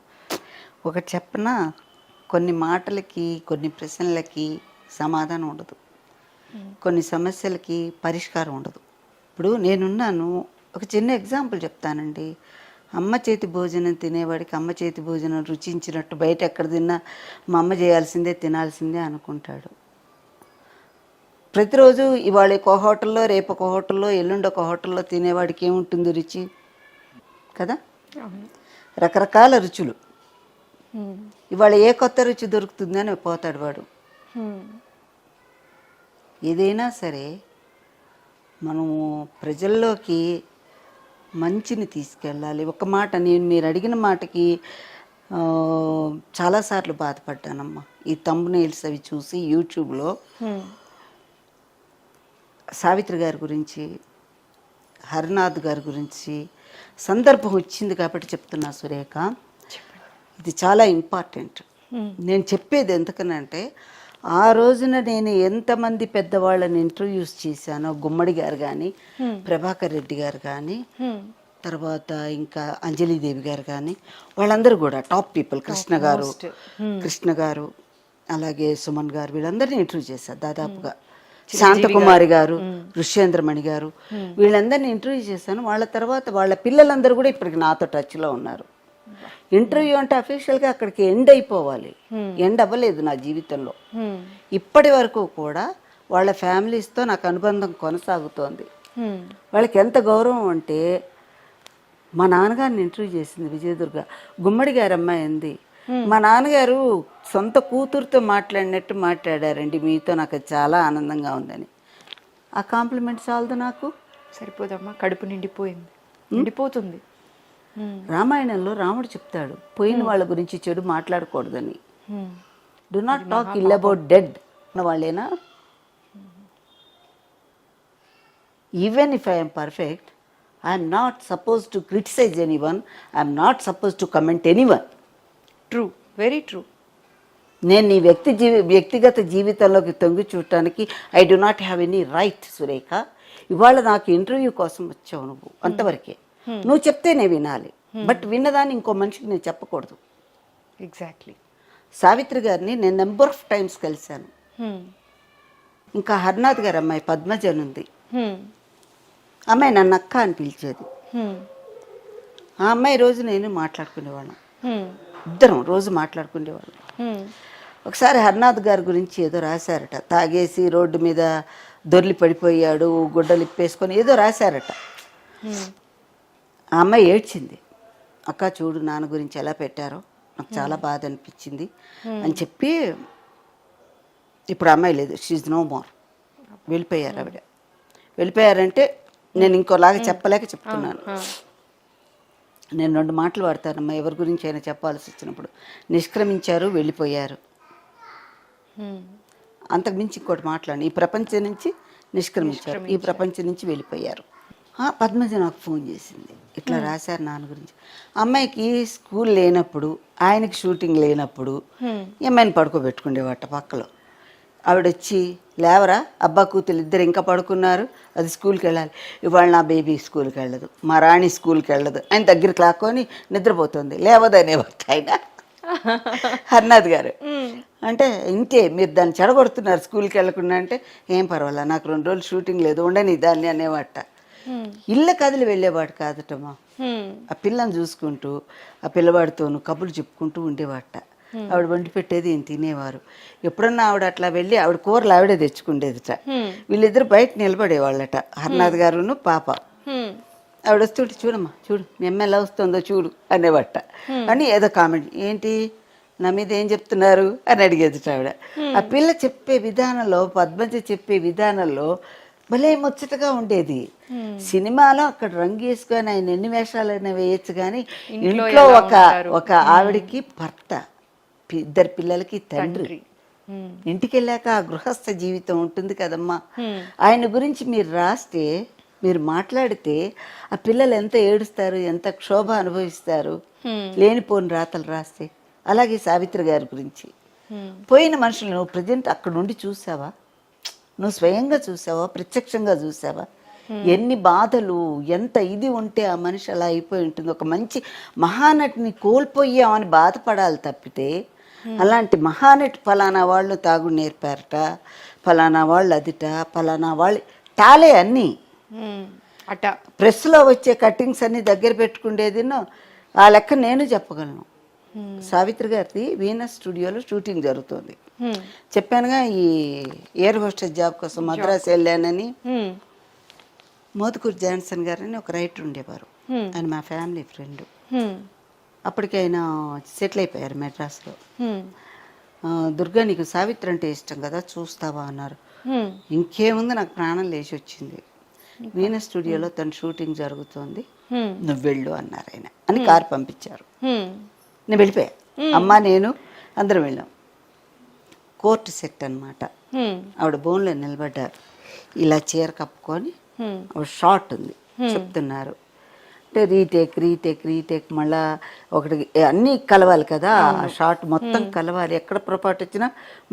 ఒకటి చెప్పనా, కొన్ని మాటలకి కొన్ని ప్రశ్నలకి సమాధానం ఉండదు, కొన్ని సమస్యలకి పరిష్కారం ఉండదు. ఇప్పుడు నేనున్నాను, ఒక చిన్న ఎగ్జాంపుల్ చెప్తానండి. అమ్మ చేతి భోజనం తినేవాడికి అమ్మ చేతి భోజనం రుచించినట్టు బయట ఎక్కడ తిన్నా మా అమ్మ చేయాల్సిందే తినాల్సిందే అనుకుంటాడు. ప్రతిరోజు ఇవాళ ఒక హోటల్లో, రేపు ఒక హోటల్లో, ఎల్లుండి ఒక హోటల్లో తినేవాడికి ఏముంటుంది రుచి కదా. రకరకాల రుచులు. ఇవాళ ఏ కొత్త రుచి దొరుకుతుందని పోతాడు వాడు. ఏదైనా సరే మనము ప్రజల్లోకి మంచిని తీసుకెళ్ళాలి. ఒక మాట, నేను మీరు అడిగిన మాటకి చాలాసార్లు బాధపడ్డానమ్మా. ఈ థంబ్నెయిల్స్ అవి చూసి యూట్యూబ్లో సావిత్రి గారి గురించి, హరినాథ్ గారి గురించి సందర్భం వచ్చింది కాబట్టి చెప్తున్నా సురేఖ. ఇది చాలా ఇంపార్టెంట్. నేను చెప్పేది ఎందుకనంటే, ఆ రోజున నేను ఎంతమంది పెద్దవాళ్ళని ఇంటర్వ్యూస్ చేశానో, గుమ్మడి గారు కానీ, ప్రభాకర్ రెడ్డి గారు కానీ, తర్వాత ఇంకా అంజలీదేవి గారు కానీ, వాళ్ళందరూ కూడా టాప్ పీపుల్. కృష్ణ గారు అలాగే సుమన్ గారు, వీళ్ళందరినీ ఇంటర్వ్యూ చేశారు దాదాపుగా. శాంతకుమారి గారు, ఋష్యేంద్రమణి గారు, వీళ్ళందరినీ ఇంటర్వ్యూ చేశాను. వాళ్ళ తర్వాత వాళ్ళ పిల్లలందరూ కూడా ఇప్పటికి నాతో టచ్లో ఉన్నారు. ఇంటర్వ్యూ అంటే అఫీషియల్గా అక్కడికి ఎండ్ అయిపోవాలి, ఎండ్ అవ్వలేదు నా జీవితంలో. ఇప్పటి వరకు కూడా వాళ్ళ ఫ్యామిలీస్తో నాకు అనుబంధం కొనసాగుతోంది. వాళ్ళకి ఎంత గౌరవం అంటే, మా నాన్నగారిని ఇంటర్వ్యూ చేసింది విజయదుర్గ, గుమ్మడి గారి అమ్మాయి అంది, మా నాన్నగారు సొంత కూతురుతో మాట్లాడినట్టు మాట్లాడారండి మీతో, నాకు చాలా ఆనందంగా ఉందని. ఆ కాంప్లిమెంట్ చాలదు నాకు? సరిపోదమ్మా, కడుపు నిండిపోయింది, నిండిపోతుంది. రామాయణంలో రాముడు చెప్తాడు, పోయిన వాళ్ళ గురించి చెడు మాట్లాడకూడదని. Do not talk ill about dead అన్న వాళ్ళేనా? Even if I'm perfect, I'm not suppose to criticise anyone, I'm not suppose to comment anyone. True, very true. నేను నీ వ్యక్తిగత జీవితంలోకి తొంగి చూడటానికి I do not have any right Surekha. ఇవాళ నాకు ఇంటర్వ్యూ కోసం వచ్చావు నువ్వు, అంతవరకే. నువ్వు చెప్తేనే వినాలి, బట్ విన్నదాన్ని ఇంకో మనిషికి నేను చెప్పకూడదు. ఎగ్జాక్ట్లీ. సావిత్రి గారిని నేను నెంబర్ ఆఫ్ టైమ్స్ కలిశాను. ఇంకా హరినాథ్ గారి అమ్మాయి పద్మజ ఉంది, అమ్మాయి నన్ను అక్క అని పిలిచేది. ఆ అమ్మాయి రోజు నేను మాట్లాడుకునేవాళ్ళం, ఇద్దరం రోజు మాట్లాడుకునేవాళ్ళం. ఒకసారి హరినాథ్ గారి గురించి ఏదో రాశారట, తాగేసి రోడ్డు మీద దొర్లి పడిపోయాడు, గుడ్డలు ఇప్పేసుకొని ఏదో రాశారట. ఆ అమ్మాయి ఏడ్చింది, అక్క చూడు నాన్న గురించి ఎలా పెట్టారో, నాకు చాలా బాధ అనిపించింది అని చెప్పి. ఇప్పుడు అమ్మాయి లేదు, షీఈ్ నో మోర్, వెళ్ళిపోయారు ఆవిడ. వెళ్ళిపోయారంటే నేను ఇంకోలాగా చెప్పలేక చెప్తున్నాను. నేను 2 మాటలు వాడతానమ్మా ఎవరి గురించి అయినా చెప్పాల్సి వచ్చినప్పుడు. నిష్క్రమించారు, వెళ్ళిపోయారు, అంతకుమించి ఇంకోటి మాట్లాడి. ఈ ప్రపంచం నుంచి నిష్క్రమించారు, ఈ ప్రపంచం నుంచి వెళ్ళిపోయారు. పద్మజ నాకు ఫోన్ చేసింది, ఇట్లా రాశారు నాన్న గురించి. అమ్మాయికి స్కూల్ లేనప్పుడు, ఆయనకి షూటింగ్ లేనప్పుడు అమ్మాయిని పడుకోబెట్టుకుండేవాట పక్కలో. ఆవిడొచ్చి, లేవరా అబ్బా కూతురు ఇద్దరు ఇంకా పడుకున్నారు, అది స్కూల్కి వెళ్ళాలి, ఇవాళ నా బేబీ స్కూల్కి వెళ్ళదు, మా రాణి స్కూల్కి వెళ్ళదు, ఆయన దగ్గరికి లాక్కొని నిద్రపోతుంది, లేవదనేవారు ఆయన హరినాథ్ గారు. అంటే ఇంతే, మీరు దాన్ని చెడగొడుతున్నారు స్కూల్కి వెళ్ళకుండా. అంటే ఏం పర్వాలా, నాకు 2 రోజులు షూటింగ్ లేదు, ఉండని దాన్ని అనేవాట. ఇళ్ళ కదిలి వెళ్ళేవాడు కాదటమ్మా, ఆ పిల్లని చూసుకుంటూ ఆ పిల్లవాడితోనూ కబుర్లు చెప్పుకుంటూ ఉండేవాట. ఆవిడ వండి పెట్టేది ఈయన తినేవారు. ఎప్పుడన్నా ఆవిడ అట్లా వెళ్ళి ఆవిడ కూరలు ఆవిడే తెచ్చుకుండేదిట. వీళ్ళిద్దరు బయట నిలబడేవాళ్ళట, హరినాథ్ గారును పాప. ఆవిడ వస్తుంటే, చూడమ్మా చూడు మీ అమ్మ ఎలా వస్తుందో చూడు అనేవాట. అని ఏదో కామెంట్, ఏంటి నా మీద ఏం చెప్తున్నారు అని అడిగేదిట ఆవిడ. ఆ పిల్ల చెప్పే విధానంలో, పద్మజ చెప్పే విధానంలో భలే ముచ్చటగా ఉండేది. సినిమాలో అక్కడ రంగు వేసుకొని ఆయన ఎన్ని వేషాలైనా వేయచ్చు, కానీ ఇంట్లో ఒక ఆవిడకి భర్త, 2 పిల్లలకి తండ్రి. ఇంటికి వెళ్ళాక ఆ గృహస్థ జీవితం ఉంటుంది కదమ్మా. ఆయన గురించి మీరు రాస్తే, మీరు మాట్లాడితే ఆ పిల్లలు ఎంత ఏడుస్తారు, ఎంత క్షోభ అనుభవిస్తారు లేనిపోని రాతలు రాస్తే. అలాగే సావిత్రి గారి గురించి, పోయిన మనుషులు నువ్వు ప్రజెంట్ అక్కడ నుండి చూసావా, నువ్వు స్వయంగా చూసావా, ప్రత్యక్షంగా చూసావా? ఎన్ని బాధలు, ఎంత ఇది ఉంటే ఆ మనిషి అలా అయిపోయి ఉంటుంది. ఒక మంచి మహానటిని కోల్పోయామని బాధపడాలి తప్పితే, అలాంటి మహానటి ఫలానా వాళ్ళు తాగుడు నేర్పారట, ఫలానా వాళ్ళు అదిట, ఫలానా వాళ్ళు టాలే అన్నీ అట ప్రెస్లో వచ్చే కట్టింగ్స్ అన్ని దగ్గర పెట్టుకుండేదినో ఆ లెక్క నేను చెప్పగలను. సావిత్రి గారిది వీనస్ స్టూడియోలో షూటింగ్ జరుగుతుంది. చెప్పానుగా ఈ ఎయిర్ హోస్టెస్ జాబ్ కోసం మద్రాసు వెళ్ళానని. మోదుకూరు జాన్సన్ గారని ఒక రైటర్ ఉండేవారు, ఆయన మా ఫ్యామిలీ ఫ్రెండ్. అప్పటికి ఆయన సెటిల్ అయిపోయారు మెడ్రాస్లో. దుర్గా నీకు సావిత్రి అంటే ఇష్టం కదా, చూస్తావా అన్నారు. ఇంకేముంది, నాకు ప్రాణం లేచి వచ్చింది. వీనస్ స్టూడియోలో తన షూటింగ్ జరుగుతోంది, నువ్వు వెళ్ళు అన్నారు ఆయన అని కారు పంపించారు. నేను వెళ్ళిపోయా, అమ్మ నేను అందరం వెళ్ళాం. కోర్టు సెట్ అనమాట. ఆవిడ బోన్లో నిలబడ్డారు, ఇలా చీర కప్పుకొని ఒక షాట్ ఉంది చెప్తున్నారు. అంటే రీటేక్ మళ్ళా ఒకటి అన్నీ కలవాలి కదా, ఆ షాట్ మొత్తం కలవాలి. ఎక్కడ పొరపాటు వచ్చినా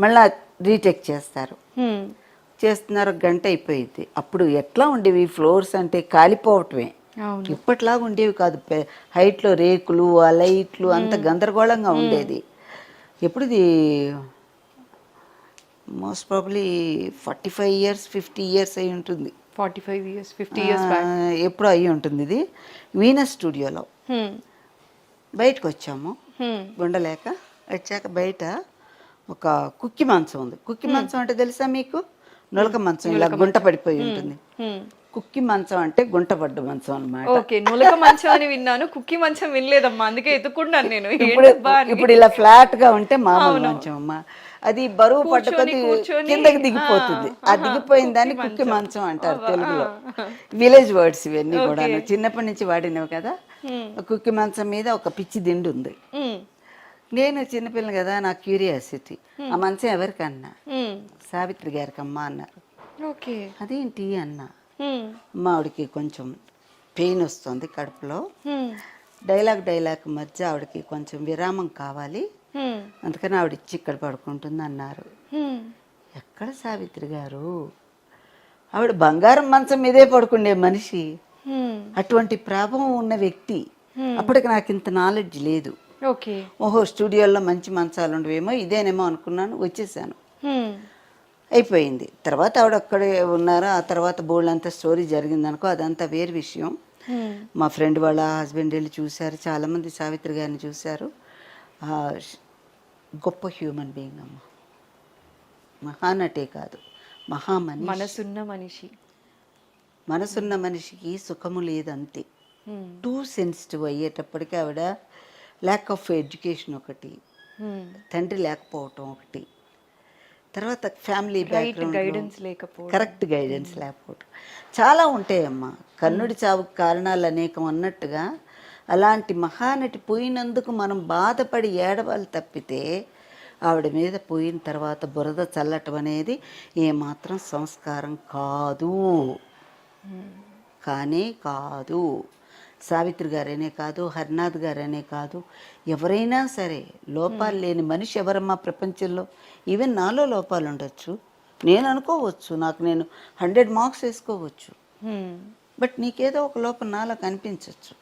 మళ్ళా రీటేక్ చేస్తున్నారు. గంట అయిపోయింది. అప్పుడు ఎట్లా ఉండేవి ఫ్లోర్స్ అంటే కాలిపోవటమే, ఇప్పట్లాగా ఉండేవి కాదు. హైట్లో రేకులు, ఆ లైట్లు అంత గందరగోళంగా ఉండేది. ఎప్పుడుది మోస్ట్ ప్రాబ్లీ 45 years 50 years అయి ఉంటుంది. 45 years 50 years ఎప్పుడో అయ్యి ఉంటుంది. ఇది వీనస్ స్టూడియోలో. బయటకు వచ్చాము ఉండలేక. వచ్చాక బయట ఒక కుక్కి మంచం ఉంది. కుక్కి మంచం అంటే తెలుసా మీకు? నులక మంచం, ఇలా గుంట పడిపోయి ఉంటుంది. కుక్కి మంచం అంటే గుంట పడ్డ మంచం అన్నమాట. ఓకే, నులక మంచం అని విన్నాను, కుక్కి మంచం వినలేదమ్మా, అందుకే ఎత్తుకున్నాను నేను. ఇప్పుడు ఇలా ఫ్లాట్ గా ఉంటే మామూలు మంచం అమ్మా. అది బరువు పట్టుకొని కిందకి దిగిపోతుంది. ఆ దిగిపోయిన దాన్ని కుక్కి మంచం అంటారు తెలుగులో. విలేజ్ వర్డ్స్ ఇవన్నీ కూడా చిన్నప్పటి నుంచి వాడినవి కదా. కుక్కి మంచం మీద ఒక పిచ్చి దిండు ఉంది. నేను చిన్నపిల్లని కదా, నాకు క్యూరియాసిటీ. ఆ మంచం ఎవరికన్నా? సావిత్రి గారికి అమ్మ అన్నారు. అదేంటి అన్నా. అమ్మ ఆవిడకి కొంచెం పెయిన్ వస్తుంది కడుపులో, డైలాగ్ మధ్య ఆవిడకి కొంచెం విరామం కావాలి, అందుకని ఆవిడ ఇచ్చి ఇక్కడ పడుకుంటుంది అన్నారు. ఎక్కడ సావిత్రి గారు? ఆవిడ బంగారం మంచం మీదే పడుకుండే మనిషి, అటువంటి ప్రభావం ఉన్న వ్యక్తి. అప్పటికి నాకు ఇంత నాలెడ్జ్ లేదు. ఓహో స్టూడియోలో మంచి మంచాలు ఉండవేమో, ఇదేనేమో అనుకున్నాను, వచ్చేసాను. అయిపోయింది. తర్వాత ఆవిడ అక్కడే ఉన్నారు. ఆ తర్వాత బోల్డ్ అంతా స్టోరీ జరిగింది అనుకో, అదంతా వేరే విషయం. మా ఫ్రెండ్ వాళ్ళ హస్బెండ్ వెళ్ళి చూశారు, చాలామంది సావిత్రి గారిని చూశారు. గొప్ప హ్యూమన్ బీయింగ్ అమ్మ, మహానటే కాదు, మనసున్న మనిషికి సుఖము లేదంతే. టూ సెన్సిటివ్ అయ్యేటప్పటికీ ఆవిడ ల్యాక్ ఆఫ్ ఎడ్యుకేషన్ ఒకటి, తండ్రి లేకపోవటం ఒకటి, తర్వాత ఫ్యామిలీ బ్యాక్గ్రౌండ్ కరెక్ట్ గైడెన్స్ లేకపోవటం, చాలా ఉంటాయమ్మా. కర్ణుడి చావుకు కారణాలు అనేకం అన్నట్టుగా అలాంటి మహానటి పోయినందుకు మనం బాధపడి ఏడవాలి తప్పితే, ఆవిడ మీద పోయిన తర్వాత బురద చల్లటం అనేది ఏమాత్రం సంస్కారం కాదు, కానే కాదు. సావిత్రి గారనే కాదు, హరినాథ్ గారనే కాదు, ఎవరైనా సరే లోపాలు లేని మనిషి ఎవరమ్మా ప్రపంచంలో? ఈవెన్ నాలో లోపాలు ఉండొచ్చు, నేను అనుకోవచ్చు, నాకు నేను 100 marks వేసుకోవచ్చు, బట్ నీకేదో ఒక లోపం నాలో కనిపించవచ్చు.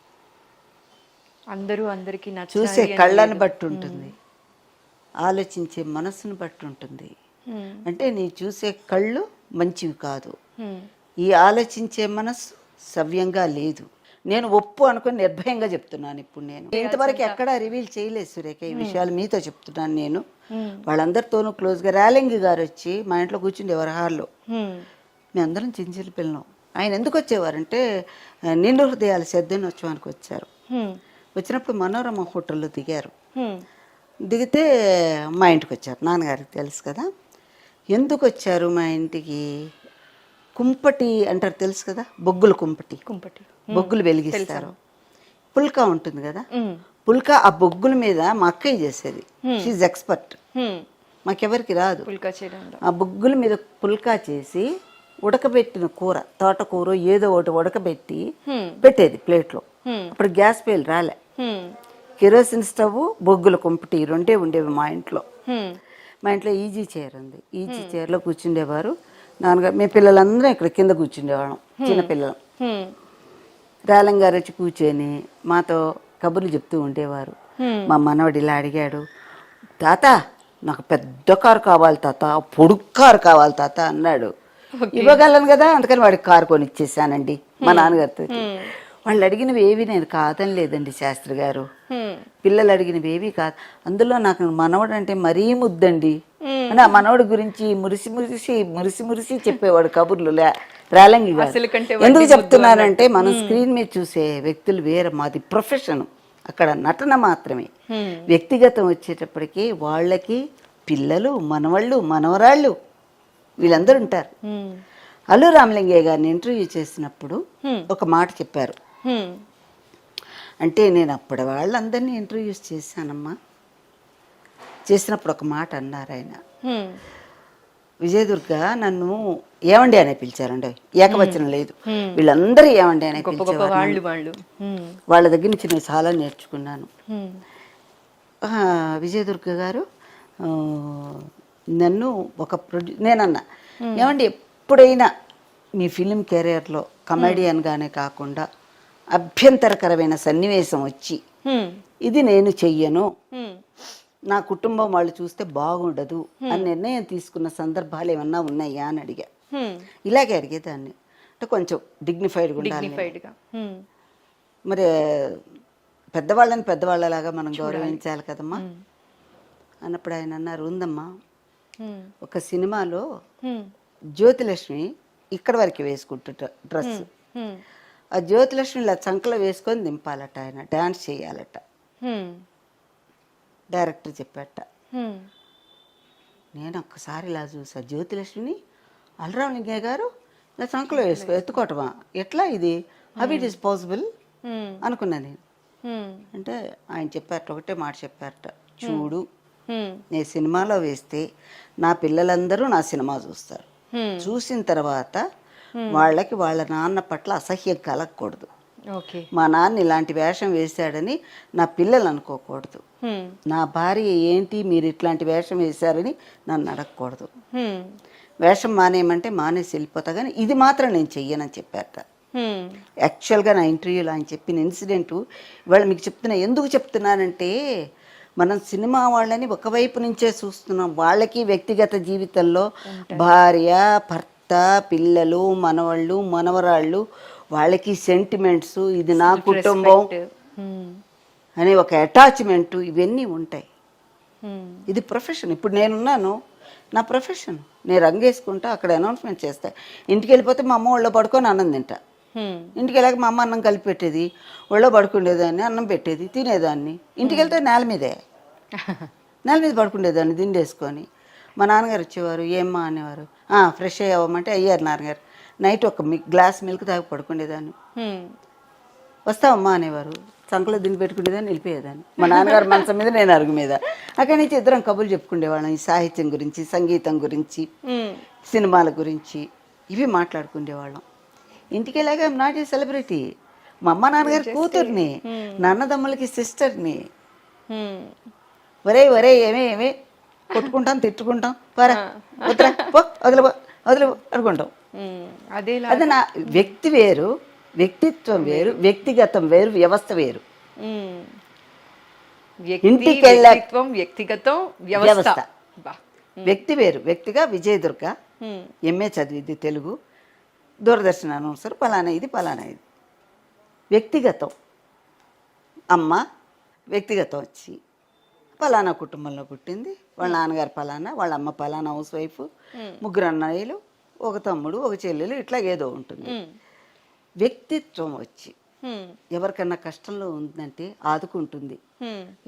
అందరికీ చూసే కళ్ళని బట్టి ఉంటుంది, ఆలోచించే మనసును బట్టి ఉంటుంది. అంటే నీ చూసే కళ్ళు మంచివి కాదు, ఈ ఆలోచించే మనసు సవ్యంగా లేదు. నేను ఒప్పు అనుకుని నిర్భయంగా చెప్తున్నాను. ఇప్పుడు నేను ఇంతవరకు ఎక్కడా రివీల్ చేయలేదు సురేఖ, ఈ విషయాలు మీతో చెప్తున్నాను. నేను వాళ్ళందరితోనూ క్లోజ్గా, ర్యాలింగ్ గారు వచ్చి మా ఇంట్లో కూర్చుండేవారు హాల్లో. మేము అందరం చించిల పిల్లలం. ఆయన ఎందుకు వచ్చేవారంటే నిండు హృదయాల దినోత్సవానికి వచ్చారు. వచ్చినప్పుడు మనోరమ హోటల్లో దిగారు. దిగితే మా ఇంటికి వచ్చారు. నాన్నగారికి తెలుసు కదా. ఎందుకు వచ్చారు మా ఇంటికి? కుంపటి అంటారు తెలుసు కదా, బొగ్గుల కుంపటి, బొగ్గులు వెలిగిస్తారు. పుల్కా ఉంటుంది కదా, పుల్కా ఆ బొగ్గుల మీద మా అక్కయ్య చేసేది. షీజ్ ఎక్స్పర్ట్, మాకెవరికి రాదు. ఆ బొగ్గుల మీద పుల్కా చేసి ఉడకబెట్టిన కూర, తోటకూర ఏదో ఒకటి ఉడకబెట్టి పెట్టేది ప్లేట్లో. అప్పుడు గ్యాస్ పేలు రాలే, కెరోసిన్ స్టవ్, బొగ్గుల కుంపటి రెండే ఉండేవి మా ఇంట్లో. మా ఇంట్లో ఈజీ చైర్ ఉంది, ఈజీ చైర్లో కూర్చుండేవారు. నాన్నగారు మీ పిల్లలందరం ఇక్కడ కింద కూర్చుండేవాళ్ళం, చిన్నపిల్లలు. రేలం గారు వచ్చి కూర్చొని మాతో కబుర్లు చెప్తూ ఉండేవారు. మా మనవడు ఇలా అడిగాడు, తాత నాకు పెద్ద కారు కావాలి తాత, పొడుగు కారు కావాలి తాత అన్నాడు. ఇవ్వగలను కదా, అందుకని వాడికి కారు కొని ఇచ్చేసానండి మా నాన్నగారితో. వాళ్ళు అడిగినవి ఏవి నేను కాదని లేదండి శాస్త్రి గారు, పిల్లలు అడిగినవి ఏవి కాదు. అందులో నాకు మనవడు అంటే మరీ ముద్దండి అని ఆ మనవడి గురించి మురిసి మురిసి మురిసి మురిసి చెప్పేవాడు కబుర్లు రేలంగి గారు. ఎందుకు చెప్తున్నానంటే మనం స్క్రీన్ మీద చూసే వ్యక్తులు వేరే, మాది ప్రొఫెషన్, అక్కడ నటన మాత్రమే. వ్యక్తిగతం వచ్చేటప్పటికి వాళ్ళకి పిల్లలు, మనవాళ్ళు, మనవరాళ్ళు వీళ్ళందరూ ఉంటారు. అల్లు రామలింగయ్య గారిని ఇంటర్వ్యూ చేసినప్పుడు ఒక మాట చెప్పారు. అంటే నేను అప్పటి వాళ్ళందరినీ ఇంటర్వ్యూస్ చేశానమ్మా, చేసినప్పుడు ఒక మాట అన్నారు ఆయన, విజయదుర్గ నన్ను ఏమండి అనే పిలిచారండి, ఏకవచనం లేదు, వీళ్ళందరూ ఏమండి అనే పిలిచేవారు. వాళ్ళ దగ్గర నుంచి నేను చాలా నేర్చుకున్నాను. విజయదుర్గ గారు నన్ను ఒక నేనన్నా, ఏమండి ఎప్పుడైనా మీ ఫిలిం కెరియర్లో కమెడియన్గానే కాకుండా అభ్యంతరకరమైన సన్నివేశం వచ్చి ఇది నేను చెయ్యను, నా కుటుంబం వాళ్ళు చూస్తే బాగుండదు అని నిర్ణయం తీసుకున్న సందర్భాలు ఏమన్నా ఉన్నాయా అని అడిగా. ఇలాగే అడిగేదాన్ని, అంటే కొంచెం డిగ్నిఫైడ్గా ఉండాలి. మరి పెద్దవాళ్ళని పెద్దవాళ్ళలాగా మనం గౌరవించాలి కదమ్మా అన్నప్పుడు ఆయన అన్నారు, ఉందమ్మా ఒక సినిమాలో జ్యోతిలక్ష్మి ఇక్కడ వరకు వేసుకుంటుంట డ్రెస్, ఆ జ్యోతిలక్ష్మి ఇలా చంకలో వేసుకొని దింపాలట, ఆయన డాన్స్ చేయాలట, డైరెక్టర్ చెప్పాట. నేను ఒక్కసారి ఇలా చూసా, జ్యోతిలక్ష్మిని అల్లురామలింగయ్య గారు ఇలా చంకలో వేసుకో ఎత్తుకోవటమా, ఎట్లా ఇది, హౌ ఇట్ ఈస్ పాసిబుల్ అనుకున్నా నేను. అంటే ఆయన చెప్పారట, ఒకటే మాట చెప్పారట, చూడు నేను సినిమాలో వేస్తే నా పిల్లలందరూ నా సినిమా చూస్తారు, చూసిన తర్వాత వాళ్ళకి వాళ్ళ నాన్న పట్ల అసహ్యం కలగకూడదు, మా నాన్న ఇలాంటి వేషం వేశాడని నా పిల్లలు అనుకోకూడదు, నా భార్య ఏంటి మీరు ఇట్లాంటి వేషం వేశారని నన్ను అడగకూడదు, వేషం మానేయమంటే మానేసి వెళ్ళిపోతా, కానీ ఇది మాత్రం నేను చెయ్యనని చెప్పారట. యాక్చువల్గా నా ఇంటర్వ్యూలో ఆయన చెప్పిన ఇన్సిడెంట్ ఇవాళ మీకు చెప్తున్నా. ఎందుకు చెప్తున్నానంటే మనం సినిమా వాళ్ళని ఒకవైపు నుంచే చూస్తున్నాం, వాళ్ళకి వ్యక్తిగత జీవితంలో భార్య, భర్త, పిల్లలు, మనవాళ్ళు, మనవరాళ్ళు, వాళ్ళకి సెంటిమెంట్స్, ఇది నా కుటుంబం అనే ఒక అటాచ్మెంట్, ఇవన్నీ ఉంటాయి. ఇది ప్రొఫెషన్. ఇప్పుడు నేనున్నాను, నా ప్రొఫెషన్, నేను రంగేసుకుంటా, అక్కడ అనౌన్స్మెంట్ చేస్తా, ఇంటికి వెళ్ళిపోతే మా అమ్మ ఒళ్ళో పడుకొని అన్నం తింటా, ఇంటికి వెళ్ళాక మా అమ్మ అన్నం కలిపి పెట్టేది, ఒళ్ళో పడుకునేదాన్ని, అన్నం పెట్టేది, తినేదాన్ని, ఇంటికి వెళ్తే నేల మీద పడుకునేదాన్ని దిండేసుకొని. మా నాన్నగారు వచ్చేవారు, ఏమ్మా అనేవారు, ఫ్రెష్ అయ్యామంటే అయ్యారు నాన్నగారు, నైట్ ఒక గ్లాస్ మిల్క్ తాగి పడుకునేదాన్ని, వస్తావమ్మా అనేవారు, చంకలో దిండి పెట్టుకునేదాన్ని, వెళ్ళిపోయేదాన్ని, మా నాన్నగారు మంచం మీద నేను అరుగు మీద. అక్కడి నుంచి ఇద్దరం కబుర్లు చెప్పుకునేవాళ్ళం, ఈ సాహిత్యం గురించి, సంగీతం గురించి, సినిమాల గురించి, ఇవి మాట్లాడుకునేవాళ్ళం. ఇంటికి వెళ్ళాక ఐఎమ్ నాట్ ఏ సెలబ్రిటీ, మా అమ్మ నాన్నగారి కూతుర్ని, నాన్నదమ్ములకి సిస్టర్ని. ఒరే ఏమే కొట్టుకుంటాం, తిట్టుకుంటాం, వదిలిపో అనుకుంటాం. అదే నా వ్యక్తి వేరు, వ్యక్తిత్వం వేరు, వ్యక్తిగతం వేరు, వ్యవస్థ వేరు. ఇంటికి వెళ్ళాక వ్యక్తిగతం వ్యవస్థ, వ్యక్తి వేరు. వ్యక్తిగా విజయదుర్గ ఎంఏ చదివింది తెలుగు, దూరదర్శన్ అనౌన్సర్, పలానా ఇది పలానా ఇది. వ్యక్తిగతం అమ్మ, వ్యక్తిగతం వచ్చి పలానా కుటుంబంలో పుట్టింది, వాళ్ళ నాన్నగారు పలానా, వాళ్ళ అమ్మ పలానా హౌస్ వైఫ్, ముగ్గురు అన్నయ్యలు, ఒక తమ్ముడు, ఒక చెల్లెలు, ఇట్లా ఏదో ఉంటుంది. వ్యక్తిత్వం వచ్చి ఎవరికన్నా కష్టంలో ఉందంటే ఆదుకుంటుంది,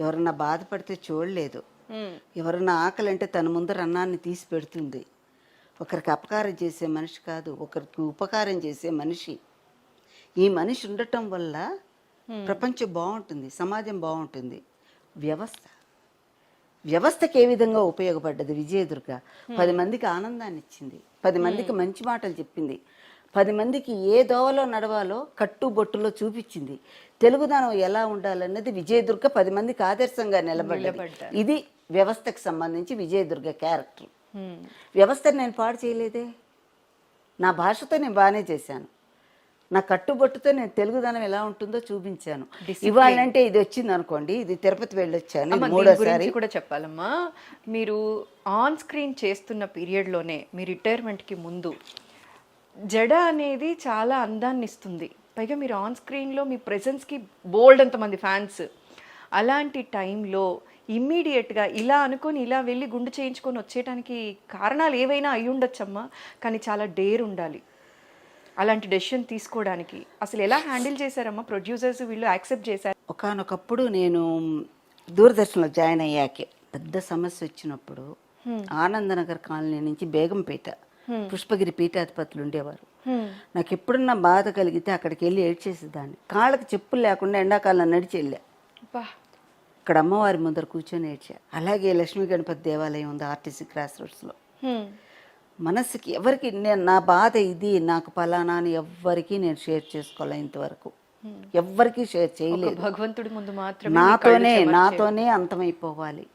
ఎవరన్నా బాధపడితే చూడలేదు, ఎవరన్నా ఆకలి అంటే తన ముందర అన్నాన్ని తీసి పెడుతుంది. ఒకరికి అపకారం చేసే మనిషి కాదు, ఒకరికి ఉపకారం చేసే మనిషి. ఈ మనిషి ఉండటం వల్ల ప్రపంచం బాగుంటుంది, సమాజం బాగుంటుంది. వ్యవస్థకి ఏ విధంగా ఉపయోగపడ్డది విజయదుర్గ? 10 మందికి ఆనందాన్ని ఇచ్చింది, 10 మందికి మంచి మాటలు చెప్పింది, 10 మందికి ఏ దోవలో నడవాలో కట్టుబొట్టులో చూపించింది. తెలుగుదనం ఎలా ఉండాలన్నది విజయదుర్గ 10 మందికి ఆదర్శంగా నిలబడ్డది. ఇది వ్యవస్థకు సంబంధించి విజయదుర్గ క్యారెక్టర్. వ్యవస్థను నేను పాడు చేయలేదే, నా భాషతో నేను బాగానే చేశాను, నా కట్టుబొట్టుతో నేను తెలుగుదనం ఎలా ఉంటుందో చూపించాను. ఇవాళంటే ఇది వచ్చింది అనుకోండి, ఇది తిరుపతి వెళ్ళొచ్చాను, ఇది దీని మూడోసారి. గురించి కూడా చెప్పాలమ్మా. మీరు ఆన్ స్క్రీన్ చేస్తున్న పీరియడ్లోనే మీ రిటైర్మెంట్కి ముందు జడ అనేది చాలా అందాన్ని ఇస్తుంది. పైగా మీరు ఆన్ స్క్రీన్లో మీ ప్రెజెన్స్కి బోల్డ్ అంతమంది ఫ్యాన్స్. అలాంటి టైంలో ఇమ్మీడియట్గా ఇలా అనుకొని ఇలా వెళ్ళి గుండు చేయించుకొని వచ్చేయడానికి కారణాలు ఏవైనా అయి ఉండొచ్చమ్మా, కానీ చాలా డేర్ ఉండాలి అలాంటి డెసిషన్ తీసుకోవడానికి. అసలు ఎలా హ్యాండిల్ చేశారమ్మా? ప్రొడ్యూసర్స్ వీళ్ళు యాక్సెప్ట్ చేశారు? ఒకానొకప్పుడు నేను దూరదర్శన్లో జాయిన్ అయ్యాకే పెద్ద సమస్య వచ్చినప్పుడు ఆనందనగర్ కాలనీ నుంచి బేగంపేట పుష్పగిరి పీఠాధిపతులు ఉండేవారు. నాకు ఎప్పుడున్నా బాధ కలిగితే అక్కడికి వెళ్ళి ఏడ్చేసేదాన్ని. కాళ్ళకి చెప్పులు లేకుండా ఎండాకాలం నడిచి వెళ్ళా. ఇక్కడ అమ్మవారి ముందర కూర్చొని ఏడ్చా. అలాగే లక్ష్మీ గణపతి దేవాలయం ఉంది ఆర్టీసీ క్రాస్ రోడ్స్లో. మనసుకి ఎవరికి నేను నా బాధ ఇది, నాకు పలానా అని ఎవ్వరికి నేను షేర్ చేసుకోలే ఇంతవరకు. ఎవ్వరికి షేర్ చేయలేదు. భగవంతుడి ముందు మాత్రం నాతోనే అంతమైపోవాలి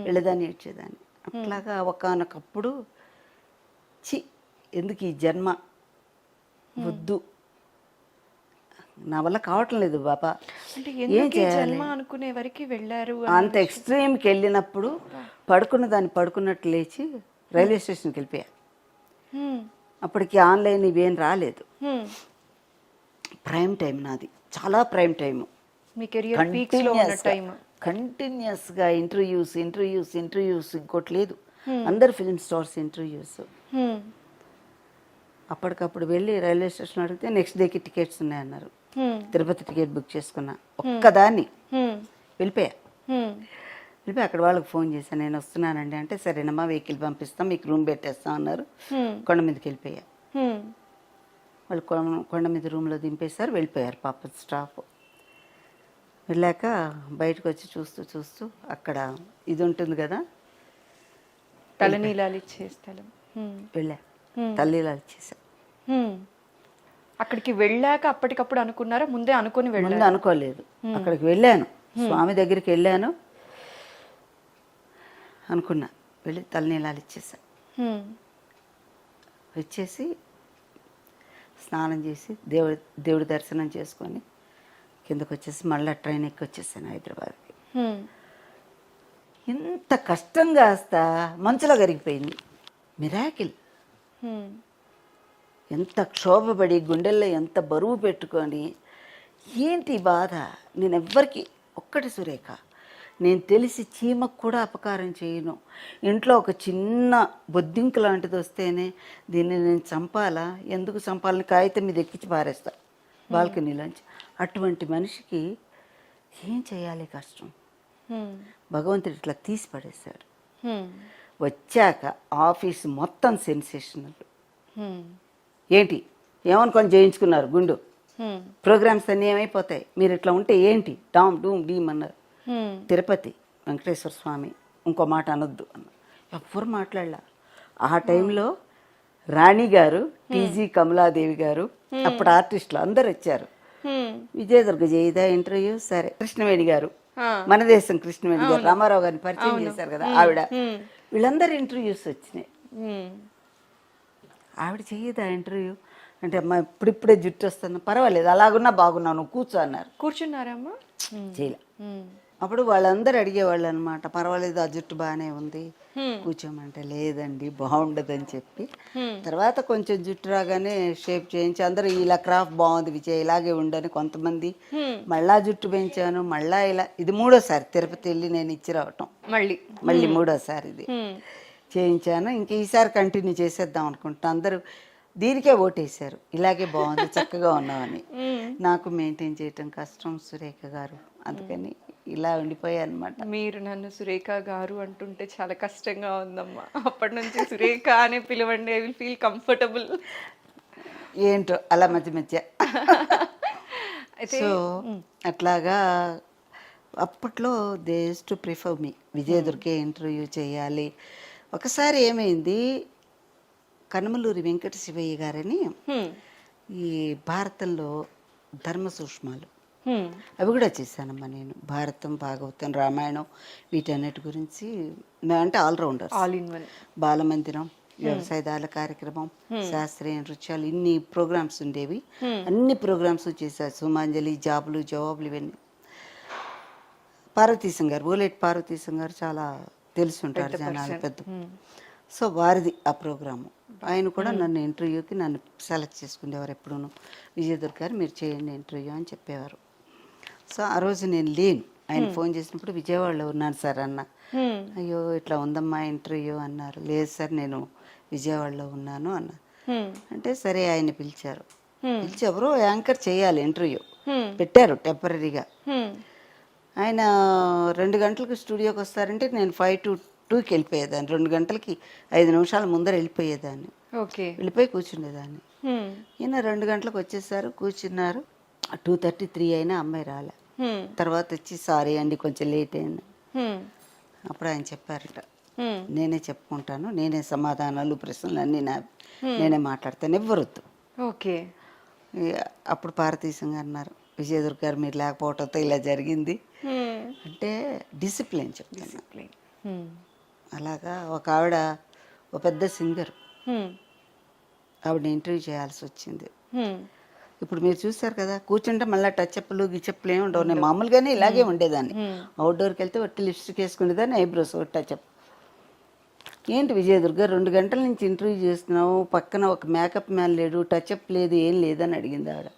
వెళ్ళదాన్ని ఏడ్చేదాన్ని. అట్లాగా ఒకానొకప్పుడు చి ఎందుకు ఈ జన్మ వద్దు, నా వల్ల కావటం లేదు బాబా, ఏం చేయాలి అనుకునే వరకు వెళ్ళారు. అంత ఎక్స్ట్రీమ్కి వెళ్ళినప్పుడు పడుకున్నట్టు లేచి రైల్వే స్టేషన్కి వెళ్ళిపోయా. అప్పటికి ఆన్లైన్ ఇవేం రాలేదు. ప్రైమ్ టైం నాది, చాలా ప్రైమ్ టైము. మీ కెరియర్ పీక్స్ లో ఉన్న టైం. కంటిన్యూస్గా ఇంటర్వ్యూస్ ఇంకోటి లేదు. అందరు ఫిల్మ్ స్టార్స్ ఇంటర్వ్యూస్. అప్పటికప్పుడు వెళ్ళి రైల్వే స్టేషన్ అడిగితే నెక్స్ట్ డేకి టికెట్స్ ఉన్నాయన్నారు. తిరుపతి టికెట్ బుక్ చేసుకున్నా ఒక్కదాన్ని. వెళ్ళిపోయా. అక్కడ వాళ్ళకి ఫోన్ చేశాను, నేను వస్తున్నానండి అంటే సరేనమ్మా వెహికల్ పంపిస్తాం, మీకు రూమ్ పెట్టేస్తాం అన్నారు. కొండ మీదకి వెళ్ళిపోయా. వాళ్ళు కొండ మీద రూమ్లో దింపేశారు, వెళ్ళిపోయారు పాప స్టాఫ్. వెళ్ళాక బయటకు వచ్చి చూస్తూ అక్కడ ఇది ఉంటుంది కదా, తలనీలాలు ఇచ్చే స్థలం. వెళ్ళా, తల్లిలాలు ఇచ్చేసా. అక్కడికి వెళ్ళాక అప్పటికప్పుడు అనుకున్నారా? ముందే అనుకుని ముందు అనుకోలేదు. అక్కడికి వెళ్ళాను, స్వామి దగ్గరికి వెళ్ళాను, అనుకున్నా, వెళ్ళి తలనీలాలు ఇచ్చేసా. వచ్చేసి స్నానం చేసి దేవుడి దర్శనం చేసుకొని కిందకు వచ్చేసి మళ్ళీ ట్రైన్ ఎక్కి వచ్చేసాను హైదరాబాద్కి. ఎంత కష్టం కాస్త మంచులో కరిగిపోయింది. మిరాకిల్. ఎంత క్షోభపడి గుండెల్లో ఎంత బరువు పెట్టుకొని ఏంటి బాధ. నేను ఎవ్వరికి ఒక్కటి సురేఖ, నేను తెలిసి చీమకు కూడా అపకారం చేయను. ఇంట్లో ఒక చిన్న బొద్దింక లాంటిది వస్తేనే దీన్ని నేను చంపాలా, ఎందుకు చంపాలని కాగితం మీద ఎక్కించి పారేస్తా బాల్కనీలోంచి. అటువంటి మనిషికి ఏం చేయాలి కష్టం. భగవంతుడు ఇట్లా తీసి పడేశాడు. వచ్చాక ఆఫీస్ మొత్తం సెన్సేషనల్. ఏంటి ఏమనుకొని చేయించుకున్నారు గుండు, ప్రోగ్రామ్స్ అన్నీ ఏమైపోతాయి, మీరు ఇట్లా ఉంటే ఏంటి, డామ్ డూమ్ డీమ్ అన్నారు. తిరుపతి వెంకటేశ్వర స్వామి ఇంకో మాట అనొద్దు అన్న. ఎవ్వరు మాట్లాడలా. ఆ టైంలో రాణి గారు, టీజీ కమలాదేవి గారు, అప్పుడు ఆర్టిస్టులు అందరు వచ్చారు. విజయదుర్గ జయిదా ఇంటర్వ్యూ, సరే కృష్ణవేణి గారు, మన దేశం కృష్ణవేణి గారు, రామారావు గారిని పరిచయం చేశారు కదా ఆవిడ, వీళ్ళందరూ ఇంటర్వ్యూస్ వచ్చినాయి. ఆవిడ చెయ్యదా ఇంటర్వ్యూ అంటే, అమ్మా ఇప్పుడిప్పుడే జుట్టు వస్తున్నా, పర్వాలేదు అలాగున్నా బాగున్నావు నువ్వు కూర్చో అన్నారు. కూర్చున్నారమ్మా? చేయలే. అప్పుడు వాళ్ళందరూ అడిగేవాళ్ళు అనమాట, పర్వాలేదు ఆ జుట్టు బాగానే ఉంది కూర్చోమంటే, లేదండి బాగుండదని చెప్పి. తర్వాత కొంచెం జుట్టు రాగానే షేప్ చేయించి అందరూ ఇలా క్రాఫ్ట్ బాగుంది విజయ్ ఇలాగే ఉండని కొంతమంది, మళ్ళా జుట్టు పెంచాను, మళ్ళా ఇలా. ఇది మూడోసారి తిరుపతి వెళ్ళి నేను ఇచ్చి రావటం, మళ్ళీ మూడోసారి ఇది చేయించాను. ఇంక ఈసారి కంటిన్యూ చేసేద్దాం అనుకుంటా. అందరూ దీనికే ఓటేశారు, ఇలాగే బాగుంది చక్కగా ఉన్నామని. నాకు మెయింటైన్ చేయటం కష్టం సురేఖ గారు, అందుకని ఇలా ఉండిపోయా అనమాట. మీరు నన్ను సురేఖ గారు అంటుంటే చాలా కష్టంగా ఉందమ్మా. అప్పటి నుంచి సురేఖ అనే పిలవండి, ఐ విల్ ఫీల్ కంఫర్టబుల్. ఏంటో అలా మధ్య మధ్య. సో అట్లాగా అప్పట్లో they used to prefer me. విజయదుర్గే ఇంటర్వ్యూ చేయాలి. ఒకసారి ఏమైంది, కనుమలూరి వెంకట శివయ్య గారని ఈ భారతంలో ధర్మ సూక్ష్మాలు అవి కూడా చేశానమ్మా నేను. భారతం, భాగవతం, రామాయణం వీటన్నిటి గురించి అంటే ఆల్రౌండర్. All in one. బాలమందిరం వ్యవసాయదారుల కార్యక్రమం, శాస్త్రీయ నృత్యాలు, ఇన్ని ప్రోగ్రామ్స్ ఉండేవి. అన్ని ప్రోగ్రామ్స్ చేశారు. సుమాంజలి, జాబులు జవాబులు, ఇవన్నీ. పార్వతీశం గారు, ఓలేటి పార్వతీశం గారు చాలా తెలుసుంటారు జనాలు, పెద్ద. సో వారిది ఆ ప్రోగ్రాము. ఆయన కూడా నన్ను ఇంటర్వ్యూకి నన్ను సెలెక్ట్ చేసుకునేవారు ఎప్పుడూ. విజయదుర్గ గారు మీరు చేయండి ఇంటర్వ్యూ అని చెప్పేవారు. సో ఆ రోజు నేను లేను. ఆయన ఫోన్ చేసినప్పుడు విజయవాడలో ఉన్నాను సార్ అన్న. అయ్యో ఇట్లా ఉందమ్మా ఇంటర్వ్యూ అన్నారు. లేదు సార్ నేను విజయవాడలో ఉన్నాను అన్న. అంటే సరే ఆయన పిలిచారు. పిలిచి ఎవరో యాంకర్ చేయాలి ఇంటర్వ్యూ పెట్టారు టెంపరీగా. ఆయన 2 గంటలకు స్టూడియోకి వస్తారంటే నేను 5 to 2కి వెళ్ళిపోయేదాన్ని. 2 గంటలకి 5 నిమిషాల ముందర వెళ్ళిపోయేదాన్ని. వెళ్ళిపోయి కూర్చునేదాన్ని. ఈయన 2 గంటలకు వచ్చేసారు, కూర్చున్నారు. 2:30, 3 అయినా అమ్మాయి రాలే. తర్వాత వచ్చి సారీ అండి కొంచెం లేట్ అయింది. అప్పుడు ఆయన చెప్పారట, నేనే చెప్పుకుంటాను, నేనే సమాధానాలు ప్రశ్నలు అన్నీ నేనే మాట్లాడతాను, ఇవ్వరొద్దు. ఓకే. అప్పుడు పార్వతీశంగా అన్నారు, విజయదుర్గ గారు మీరు లేకపోవడంతో ఇలా జరిగింది అంటే డిసిప్లిన్ చెప్తాను. అలాగా ఒక ఆవిడ, ఒక పెద్ద సింగర్, ఆవిడ ఇంటర్వ్యూ చేయాల్సి వచ్చింది. ఇప్పుడు మీరు చూస్తారు కదా, కూర్చుంటే మళ్ళీ టచ్అప్లు గిచ్చప్లు ఏమి ఉండవు. నేను మామూలుగానే ఇలాగే ఉండేదాన్ని. అవుట్డోర్కి వెళ్తే ఒట్టి లిప్స్టిక్ వేసుకునేదాన్ని, ఐబ్రోస్ టచ్అప్. ఏంటి విజయదుర్గ 2 గంటల నుంచి ఇంటర్వ్యూ చేస్తున్నావు, పక్కన ఒక మేకప్ మ్యాన్ లేడు, టచ్అప్ లేదు, ఏం లేదని అడిగింది ఆవిడ.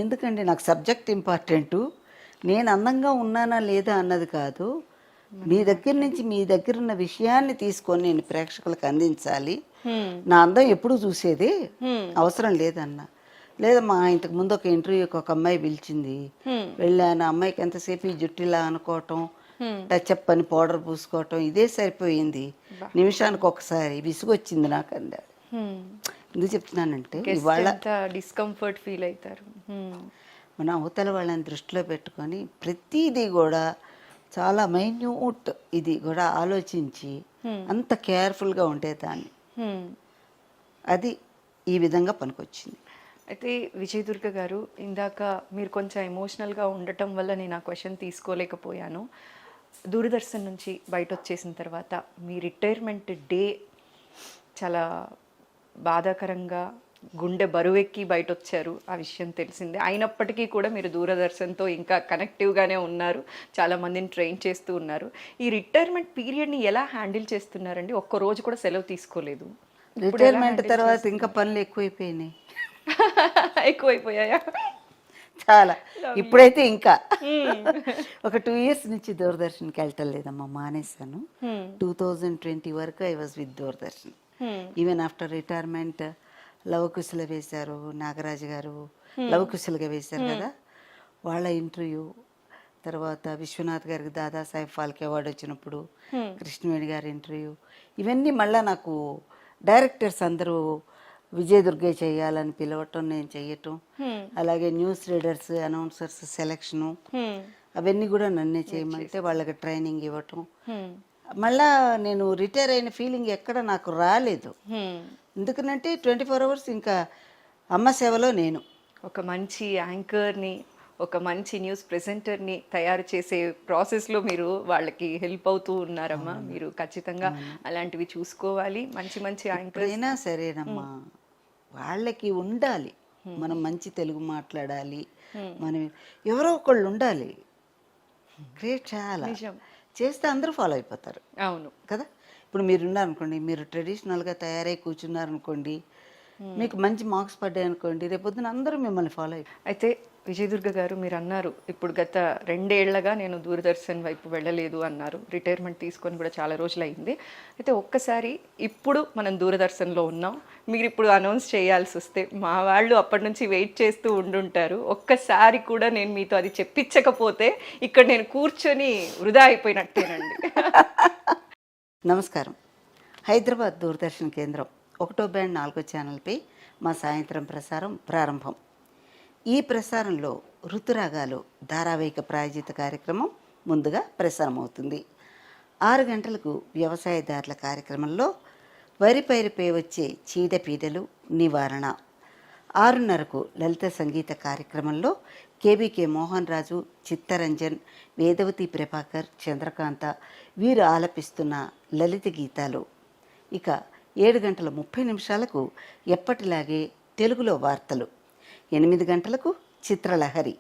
ఎందుకంటే నాకు సబ్జెక్ట్ ఇంపార్టెంటు, నేను అందంగా ఉన్నానా లేదా అన్నది కాదు, మీ దగ్గర నుంచి మీ దగ్గర ఉన్న విషయాన్ని తీసుకొని నేను ప్రేక్షకులకు అందించాలి. నా అందం ఎప్పుడు చూసేది అవసరం లేదన్నా. లేదమ్మా ఇంతకు ముందు ఒక ఇంటర్వ్యూకి ఒక అమ్మాయి పిలిచింది, వెళ్ళాను. అమ్మాయికి ఎంతసేపు ఈ జుట్టిలా అనుకోవటం, టచ్అప్ అని పౌడర్ పూసుకోవటం, ఇదే సరిపోయింది. నిమిషానికి ఒకసారి విసుగొచ్చింది నాకు అందాడు. ఎందుకు చెప్తున్నానంటే ఇవాళ డిస్కంఫర్ట్ ఫీల్ అవుతారు. మన అవతల వాళ్ళని దృష్టిలో పెట్టుకొని ప్రతిదీ కూడా చాలా మైన్యూట్ ఇది కూడా ఆలోచించి అంత కేర్ఫుల్గా ఉండేదాన్ని. అది ఈ విధంగా పనికొచ్చింది. అయితే విజయదుర్గ గారు, ఇందాక మీరు కొంచెం ఎమోషనల్గా ఉండటం వల్ల నేను ఆ క్వశ్చన్ తీసుకోలేకపోయాను. దూరదర్శన్ నుంచి బయట వచ్చేసిన తర్వాత మీ రిటైర్మెంట్ డే చాలా బాధాకరంగా గుండె బరువెక్కి బయట వచ్చారు, ఆ విషయం తెలిసిందే. అయినప్పటికీ కూడా మీరు దూరదర్శన్తో ఇంకా కనెక్టివ్గానే ఉన్నారు, చాలామందిని ట్రైన్ చేస్తూ ఉన్నారు. ఈ రిటైర్మెంట్ పీరియడ్ని ఎలా హ్యాండిల్ చేస్తున్నారండి? ఒక్క రోజు కూడా సెలవు తీసుకోలేదు. రిటైర్మెంట్ తర్వాత ఇంకా పనులు ఎక్కువైపోయినాయి. ఎక్కువైపోయాయా? చాలా. ఇప్పుడైతే ఇంకా ఒక 2 years నుంచి దూరదర్శన్కి వెళ్ళటం లేదమ్మా, మానేశాను. 2020 వరకు I was with Doordarshan. Even after retirement లవకుశల వేశారు, నాగరాజు గారు లవకుశలుగా వేశారు కదా, వాళ్ళ ఇంటర్వ్యూ, తర్వాత విశ్వనాథ్ గారికి దాదాసాహెబ్ ఫాల్కే అవార్డు వచ్చినప్పుడు కృష్ణవేణి గారి ఇంటర్వ్యూ, ఇవన్నీ మళ్ళీ నాకు డైరెక్టర్స్ అందరూ విజయదుర్గే చేయాలని పిలవటం, నేను చెయ్యటం. అలాగే న్యూస్ రీడర్స్, అనౌన్సర్స్ సెలెక్షను, అవన్నీ కూడా నన్నే చేయమంటే వాళ్ళకి ట్రైనింగ్ ఇవ్వటం. మళ్ళా నేను రిటైర్ అయిన ఫీలింగ్ ఎక్కడ నాకు రాలేదు. ఎందుకనంటే 24 hours ఇంకా అమ్మ సేవలో నేను. ఒక మంచి యాంకర్ని, ఒక మంచి న్యూస్ ప్రెజెంటర్ని తయారు చేసే ప్రాసెస్లో మీరు వాళ్ళకి హెల్ప్ అవుతూ ఉన్నారమ్మా. మీరు ఖచ్చితంగా అలాంటివి చూసుకోవాలి. మంచి మంచి యాంకర్ అయినా సరేనమ్మా, వాళ్ళకి ఉండాలి, మనం మంచి తెలుగు మాట్లాడాలి, మనం ఎవరో ఒకళ్ళు ఉండాలి, క్రియేట్ చేయాలి. చేస్తే అందరూ ఫాలో అయిపోతారు. అవును కదా. ఇప్పుడు మీరు ఉన్నారనుకోండి, మీరు ట్రెడిషనల్గా తయారై కూర్చున్నారనుకోండి, మీకు మంచి మార్క్స్ పడ్డాయి అనుకోండి, రేపొద్దున అందరూ మిమ్మల్ని ఫాలో అయిపోతారు. అయితే విజయదుర్గ గారు, మీరు అన్నారు ఇప్పుడు గత 2 ఏళ్లగా నేను దూరదర్శన్ వైపు వెళ్ళలేదు అన్నారు. రిటైర్మెంట్ తీసుకొని కూడా చాలా రోజులు అయింది. అయితే ఒక్కసారి ఇప్పుడు మనం దూరదర్శన్లో ఉన్నాం, మీరు ఇప్పుడు అనౌన్స్ చేయాల్సి వస్తే మా వాళ్ళు అప్పటి నుంచి వెయిట్ చేస్తూ ఉండుంటారు. ఒక్కసారి కూడా నేను మీతో అది చెప్పించకపోతే ఇక్కడ నేను కూర్చొని వృధా అయిపోయినట్టేనండి. నమస్కారం. హైదరాబాద్ దూరదర్శన్ కేంద్రం 1వ బ్యాండ్ 4వ ఛానల్పై మా సాయంత్రం ప్రసారం ప్రారంభం. ఈ ప్రసారంలో ఋతురాగాలు ధారావాహిక ప్రాయోజిత కార్యక్రమం ముందుగా ప్రసారం అవుతుంది. 6 గంటలకు వ్యవసాయదారుల కార్యక్రమంలో వరి పైరుపై వచ్చే చీడపీడలు నివారణ, 6:30కు లలిత సంగీత కార్యక్రమంలో కేబీకే మోహన్ రాజు, చిత్తరంజన్, వేదవతి ప్రభాకర్, చంద్రకాంత వీరు ఆలపిస్తున్న లలిత గీతాలు. ఇక 7:30 ఎప్పటిలాగే తెలుగులో వార్తలు, 8 గంటలకు చిత్రలహరి,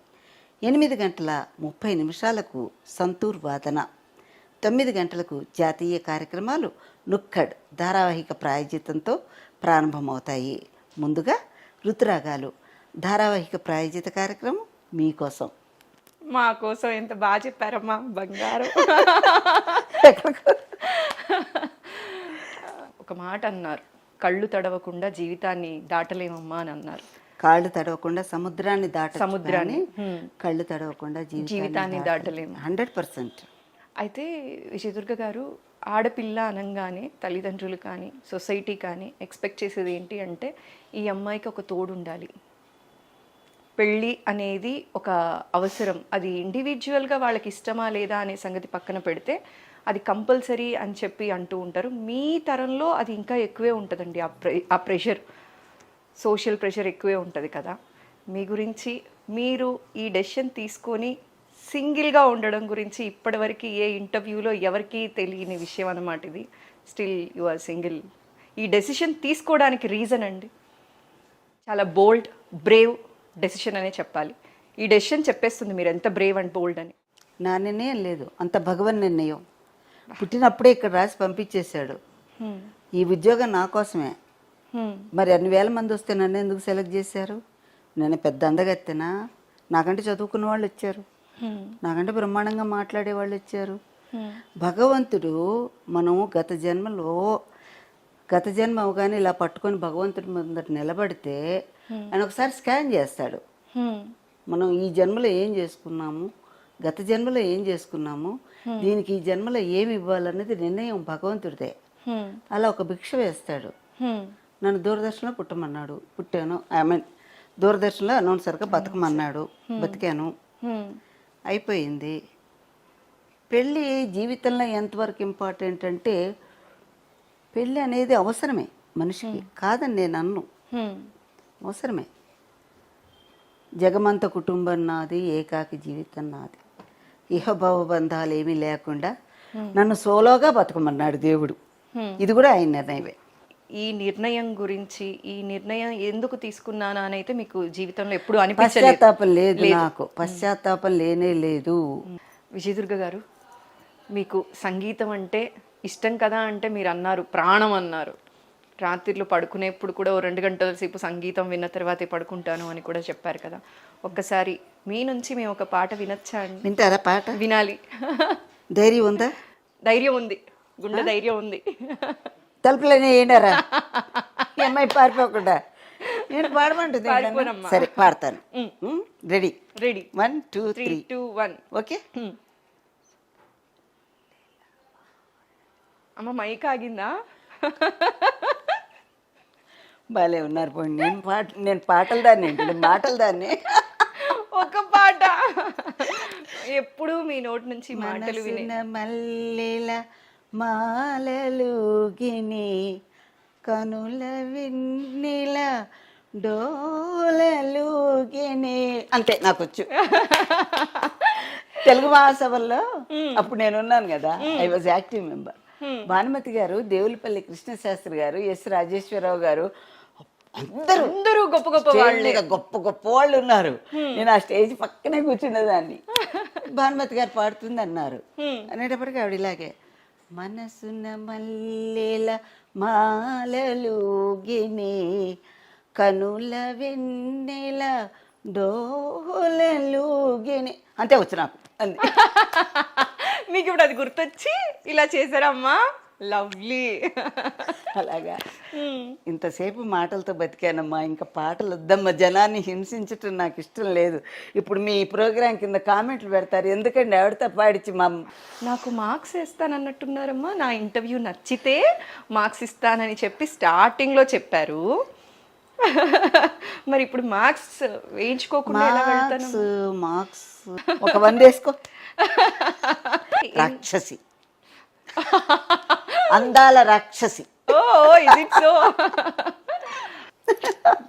8:30 సంతూర్ వాదన, 9 గంటలకు జాతీయ కార్యక్రమాలు నుక్కడ్ ధారావాహిక ప్రాయోజితంతో ప్రారంభమవుతాయి. ముందుగా ఋతురాగాలు ధారావాహిక ప్రాయోజిత కార్యక్రమం మీకోసం. మా కోసం ఎంత బాగా చెప్పారమ్మా, బంగారం. ఒక మాట అన్నారు, కళ్ళు తడవకుండా జీవితాన్ని దాటలేమమ్మా అని అన్నారు. కాళ్ళు తడవకుండా సముద్రాన్ని సముద్రాన్ని, కళ్ళు తడవకుండా జీవితాన్ని దాటలేము. 100%. అయితే విజయదుర్గ గారు, ఆడపిల్ల అనగానే తల్లిదండ్రులు కానీ సొసైటీ కానీ ఎక్స్పెక్ట్ చేసేది ఏంటి అంటే ఈ అమ్మాయికి ఒక తోడు ఉండాలి, పెళ్ళి అనేది ఒక అవసరం, అది ఇండివిజువల్గా వాళ్ళకి ఇష్టమా లేదా అనే సంగతి పక్కన పెడితే అది కంపల్సరీ అని చెప్పి అంటూ ఉంటారు. మీ తరంలో అది ఇంకా ఎక్కువే ఉంటుందండి, ఆ ప్రెషర్, సోషల్ ప్రెషర్ ఎక్కువే ఉంటుంది కదా. మీ గురించి, మీరు ఈ డెసిషన్ తీసుకొని సింగిల్గా ఉండడం గురించి ఇప్పటివరకు ఏ ఇంటర్వ్యూలో ఎవరికీ తెలియని విషయం అన్నమాట ఇది. Still you are single. ఈ డెసిషన్ తీసుకోవడానికి రీజన్ అండి, చాలా బోల్డ్, బ్రేవ్ డెసిషన్ అనే చెప్పాలి. ఈ డెసిషన్ చెప్పేస్తుంది మీరు ఎంత బ్రేవ్ అండ్ బోల్డ్ అని. నా నిర్ణయం లేదు, అంత భగవన్ నిర్ణయం. పుట్టినప్పుడే ఇక్కడ రాసి పంపించేశాడు. ఈ ఉద్యోగం నా కోసమే. మరి అన్ని వేల మంది వస్తే నన్ను ఎందుకు సెలెక్ట్ చేశారు? నేను పెద్ద అందగత్తెనా? నాకంటే చదువుకున్న వాళ్ళు వచ్చారు, నాకంటే బ్రహ్మాండంగా మాట్లాడే వాళ్ళు వచ్చారు. భగవంతుడు, మనం గత జన్మ అవగానే ఇలా పట్టుకొని భగవంతుడి ముందట నిలబడితే ఆయన ఒకసారి స్కాన్ చేస్తాడు. మనం ఈ జన్మలో ఏం చేసుకున్నాము, గత జన్మలో ఏం చేసుకున్నాము, దీనికి ఈ జన్మలో ఏమి ఇవ్వాలనేది నిర్ణయం భగవంతుడిదే. అలా ఒక భిక్ష వేస్తాడు. నన్ను దూరదర్శన్లో పుట్టమన్నాడు, పుట్టాను. దూరదర్శన్లో అనౌన్సర్గా బతకమన్నాడు, బతికాను, అయిపోయింది. పెళ్ళి జీవితంలో ఎంతవరకు ఇంపార్టెంట్ అంటే, పెళ్ళి అనేది అవసరమే మనిషికి, కాదని నేను అన్ను, అవసరమే. జగమంత కుటుంబం నాది, ఏకాకి జీవితం నాది, ఇహభవ బంధాలు ఏమీ లేకుండా నన్ను సోలోగా బతకమన్నాడు దేవుడు. ఇది కూడా ఆయన నిర్ణయమే. ఈ నిర్ణయం గురించి, ఈ నిర్ణయం ఎందుకు తీసుకున్నానా అని అయితే మీకు జీవితంలో ఎప్పుడు అనిపించలేదు? పశ్చాత్తాపం లేదు, నాకు పశ్చాత్తాపం లేనే లేదు. విజయదుర్గ గారు, మీకు సంగీతం అంటే ఇష్టం కదా అంటే మీరు అన్నారు ప్రాణం అన్నారు. రాత్రిలో పడుకునేప్పుడు కూడా 2 గంటల సేపు సంగీతం విన్న తర్వాతే పడుకుంటాను అని కూడా చెప్పారు కదా. ఒక్కసారి మీ నుంచి మేము ఒక పాట వినొచ్చా అండి? వింటారా పాట? వినాలి. ధైర్యం ఉందా? ధైర్యం ఉంది, గుండె ధైర్యం ఉంది. తలుపులనే ఏండారా ఈ అమ్మాయి పారిపోకుండా? నేను పాడమంటుంది. సరే పాడతాను. రెడీ? రెడీ. 1 2 3 2 1. ఓకే. అమ్మ మైక్ ఆగిందా? భలే ఉన్నారు పోండి. నేను పాటల దాన్ని ఏంటి, మాటల దాన్ని. ఒక పాట ఎప్పుడు మీ నోటి నుంచి మాటలు వినే. మల్లెల మాలలుగిని కనుల విన్నెల డోలలుగిని, అంతే నాకు వచ్చు. తెలుగు మహాసభల్లో అప్పుడు నేను ఉన్నాను కదా, I was active member. Bhanumathi గారు, దేవులపల్లి కృష్ణశాస్త్రి గారు, ఎస్ రాజేశ్వరరావు గారు, అందరూ గొప్ప గొప్ప వాళ్ళు ఉన్నారు. నేను ఆ స్టేజ్ పక్కనే కూర్చున్నదాన్ని. భానుమతి గారు పాడుతుంది అన్నారు. అనేటప్పటికీ ఆవిడ ఇలాగే, మనసున మల్లెల మాలలుగిని కనుల వెన్నెల డోలలుగిని, అంతే వచ్చు నాకు. అంది. మీకు ఇప్పుడు అది గుర్తొచ్చి ఇలా చేశారమ్మా. లవ్లీ. అలాగా ఇంతసేపు మాటలతో బతికానమ్మా, ఇంకా పాటలు వద్దమ్మా, జనాన్ని హింసించటం నాకు ఇష్టం లేదు. ఇప్పుడు మీ ప్రోగ్రాం కింద కామెంట్లు పెడతారు, ఎందుకండి ఆవిడతో పాడిచి మా నాకు మార్క్స్ ఇస్తానన్నట్టున్నారమ్మా. నా ఇంటర్వ్యూ నచ్చితే మార్క్స్ ఇస్తానని చెప్పి స్టార్టింగ్లో చెప్పారు. మరి ఇప్పుడు మార్క్స్ వేయించుకోకుండా మార్క్స్ ఒక 100 వేసుకో. రాక్షసి, అందాల రాక్షసి. Oh is it so?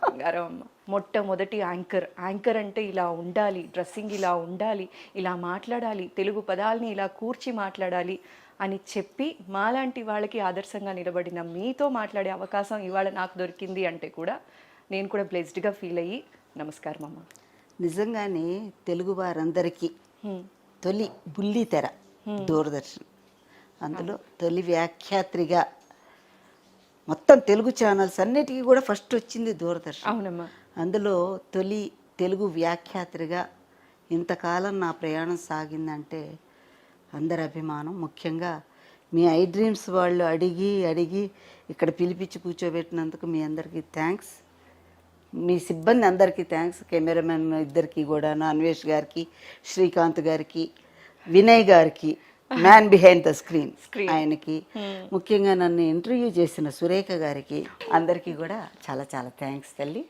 బంగారం అమ్మ. మొట్టమొదటి యాంకర్ అంటే ఇలా ఉండాలి, డ్రెస్సింగ్ ఇలా ఉండాలి, ఇలా మాట్లాడాలి, తెలుగు పదాలని ఇలా కూర్చి మాట్లాడాలి అని చెప్పి మాలాంటి వాళ్ళకి ఆదర్శంగా నిలబడిన మీతో మాట్లాడే అవకాశం ఇవాళ నాకు దొరికింది అంటే కూడా నేను కూడా బ్లెస్డ్గా ఫీల్ అయ్యి నమస్కారం అమ్మ. నిజంగానే తెలుగు వారందరికీ తొలి బుల్లితెర దూరదర్శన్. అందులో తొలి వ్యాఖ్యాత్రిగా మొత్తం తెలుగు ఛానల్స్ అన్నిటికీ కూడా ఫస్ట్ వచ్చింది దూరదర్శన్. అవునమ్మా. అందులో తొలి తెలుగు వ్యాఖ్యాత్రిగా ఇంతకాలం నా ప్రయాణం సాగిందంటే అందరి అభిమానం. ముఖ్యంగా మీ ఐ డ్రీమ్స్ వాళ్ళు అడిగి ఇక్కడ పిలిపించి కూర్చోబెట్టినందుకు మీ అందరికీ థ్యాంక్స్. మీ సిబ్బంది అందరికీ థ్యాంక్స్. కెమెరామెన్ ఇద్దరికి కూడా, అన్వేష్ గారికి, శ్రీకాంత్ గారికి, వినయ్ గారికి, మ్యాన్ బిహైండ్ ద స్క్రీన్ ఆయనకి, ముఖ్యంగా నన్ను ఇంటర్వ్యూ చేసిన సురేఖ గారికి, అందరికీ కూడా చాలా చాలా థ్యాంక్స్ తల్లి.